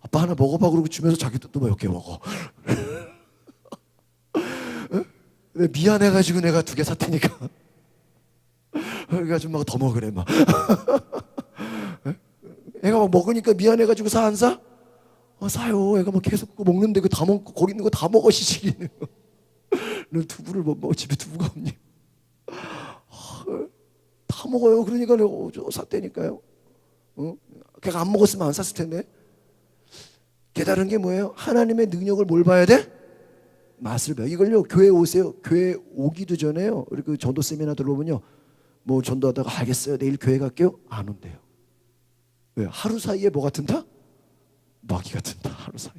아빠 하나 먹어봐 그러고 주면서 자기도 또 몇 개 먹어. 미안해가지고 내가 2개 샀다니까. 그러니까 좀 막 더 먹으래 막. 애가 막 먹으니까 미안해가지고 사 안 사? 사요. 애가 막 계속 그거 먹는데 그 다 먹고 거기 있는 거 다 먹어 시식이는. 너 두부를 못 먹어 집에 두부가 없니? 다 먹어요. 그러니까 내가 샀다니까요. 걔가 안 먹었으면 안 샀을 텐데. 깨달은 게 뭐예요? 하나님의 능력을 뭘 봐야 돼? 맛을 봐요. 이걸요 교회 오세요. 교회 오기도 전에요. 우리 그 전도 세미나 들어보면요. 뭐 전도하다가 알겠어요. 내일 교회 갈게요. 안 온대요. 왜? 하루 사이에 뭐가 든다? 마귀가 든다. 하루 사이.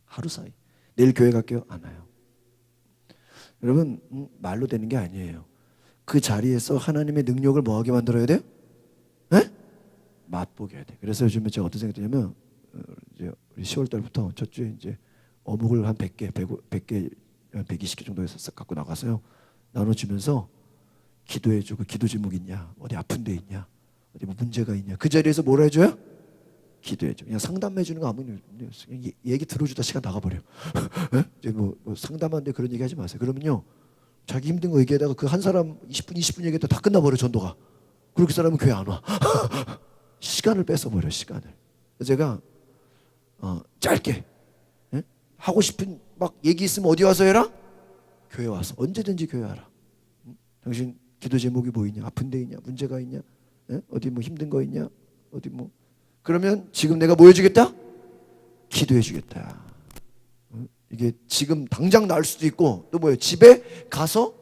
하루 사이. 내일 교회 갈게요. 안 와요. 여러분 말로 되는 게 아니에요. 그 자리에서 하나님의 능력을 뭐하게 만들어야 돼요? 네? 맛보게 해야 돼. 그래서 요즘에 제가 어떤 생각이 드냐면 이제 우리 10월 달부터 첫 주에 이제 어묵을 한 100개, 100개, 120개 정도 해서 갖고 나가서요. 나눠주면서 기도해주고 기도 제목 있냐? 어디 아픈 데 있냐? 어디 뭐 문제가 있냐? 그 자리에서 뭐라 해줘요? 기도해줘. 그냥 상담해주는 거 아무리 얘기 들어주다 시간 나가버려. 이제 뭐 상담하는데 그런 얘기 하지 마세요. 그러면요. 자기 힘든 거 얘기하다가 그 한 사람 20분 얘기했다 다 끝나버려 전도가. 그렇게 사람은 교회 안 와. 시간을 뺏어버려 시간을. 제가 짧게 하고 싶은 막 얘기 있으면 어디 와서 해라? 교회 와서 언제든지 교회 와라. 당신 기도 제목이 뭐 있냐? 아픈 데 있냐? 문제가 있냐? 어디 뭐 힘든 거 있냐? 어디 뭐 그러면 지금 내가 뭐 해주겠다? 기도해 주겠다. 이게 지금 당장 나을 수도 있고 또 뭐예요? 집에 가서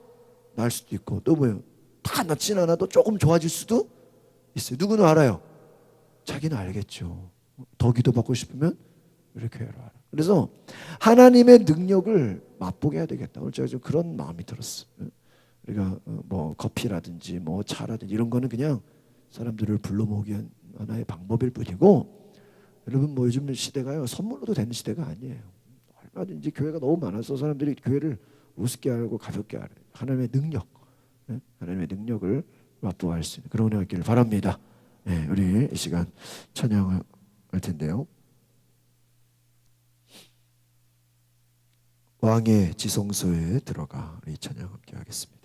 나을 수도 있고 또 뭐예요? 다 낫진 않아도 조금 좋아질 수도 있어요. 누구는 알아요? 자기는 알겠죠. 더 기도받고 싶으면 이렇게 해라. 그래서 하나님의 능력을 맛보게 해야 되겠다. 오늘 제가 좀 그런 마음이 들었어요. 우리가 뭐 커피라든지 뭐 차라든지 이런 거는 그냥 사람들을 불러 모으기 위한 하나의 방법일 뿐이고 여러분 뭐 요즘 시대가요 선물로도 되는 시대가 아니에요. 얼마든지 교회가 너무 많아서 사람들이 교회를 우습게 알고 가볍게 알아요. 하나님의 능력, 하나님의 능력을 맛보고 할 수 있는 그런 은혜가 있기를 바랍니다. 우리 이 시간 찬양을 할 텐데요. 왕의 지성소에 들어가 우리 찬양 함께 하겠습니다.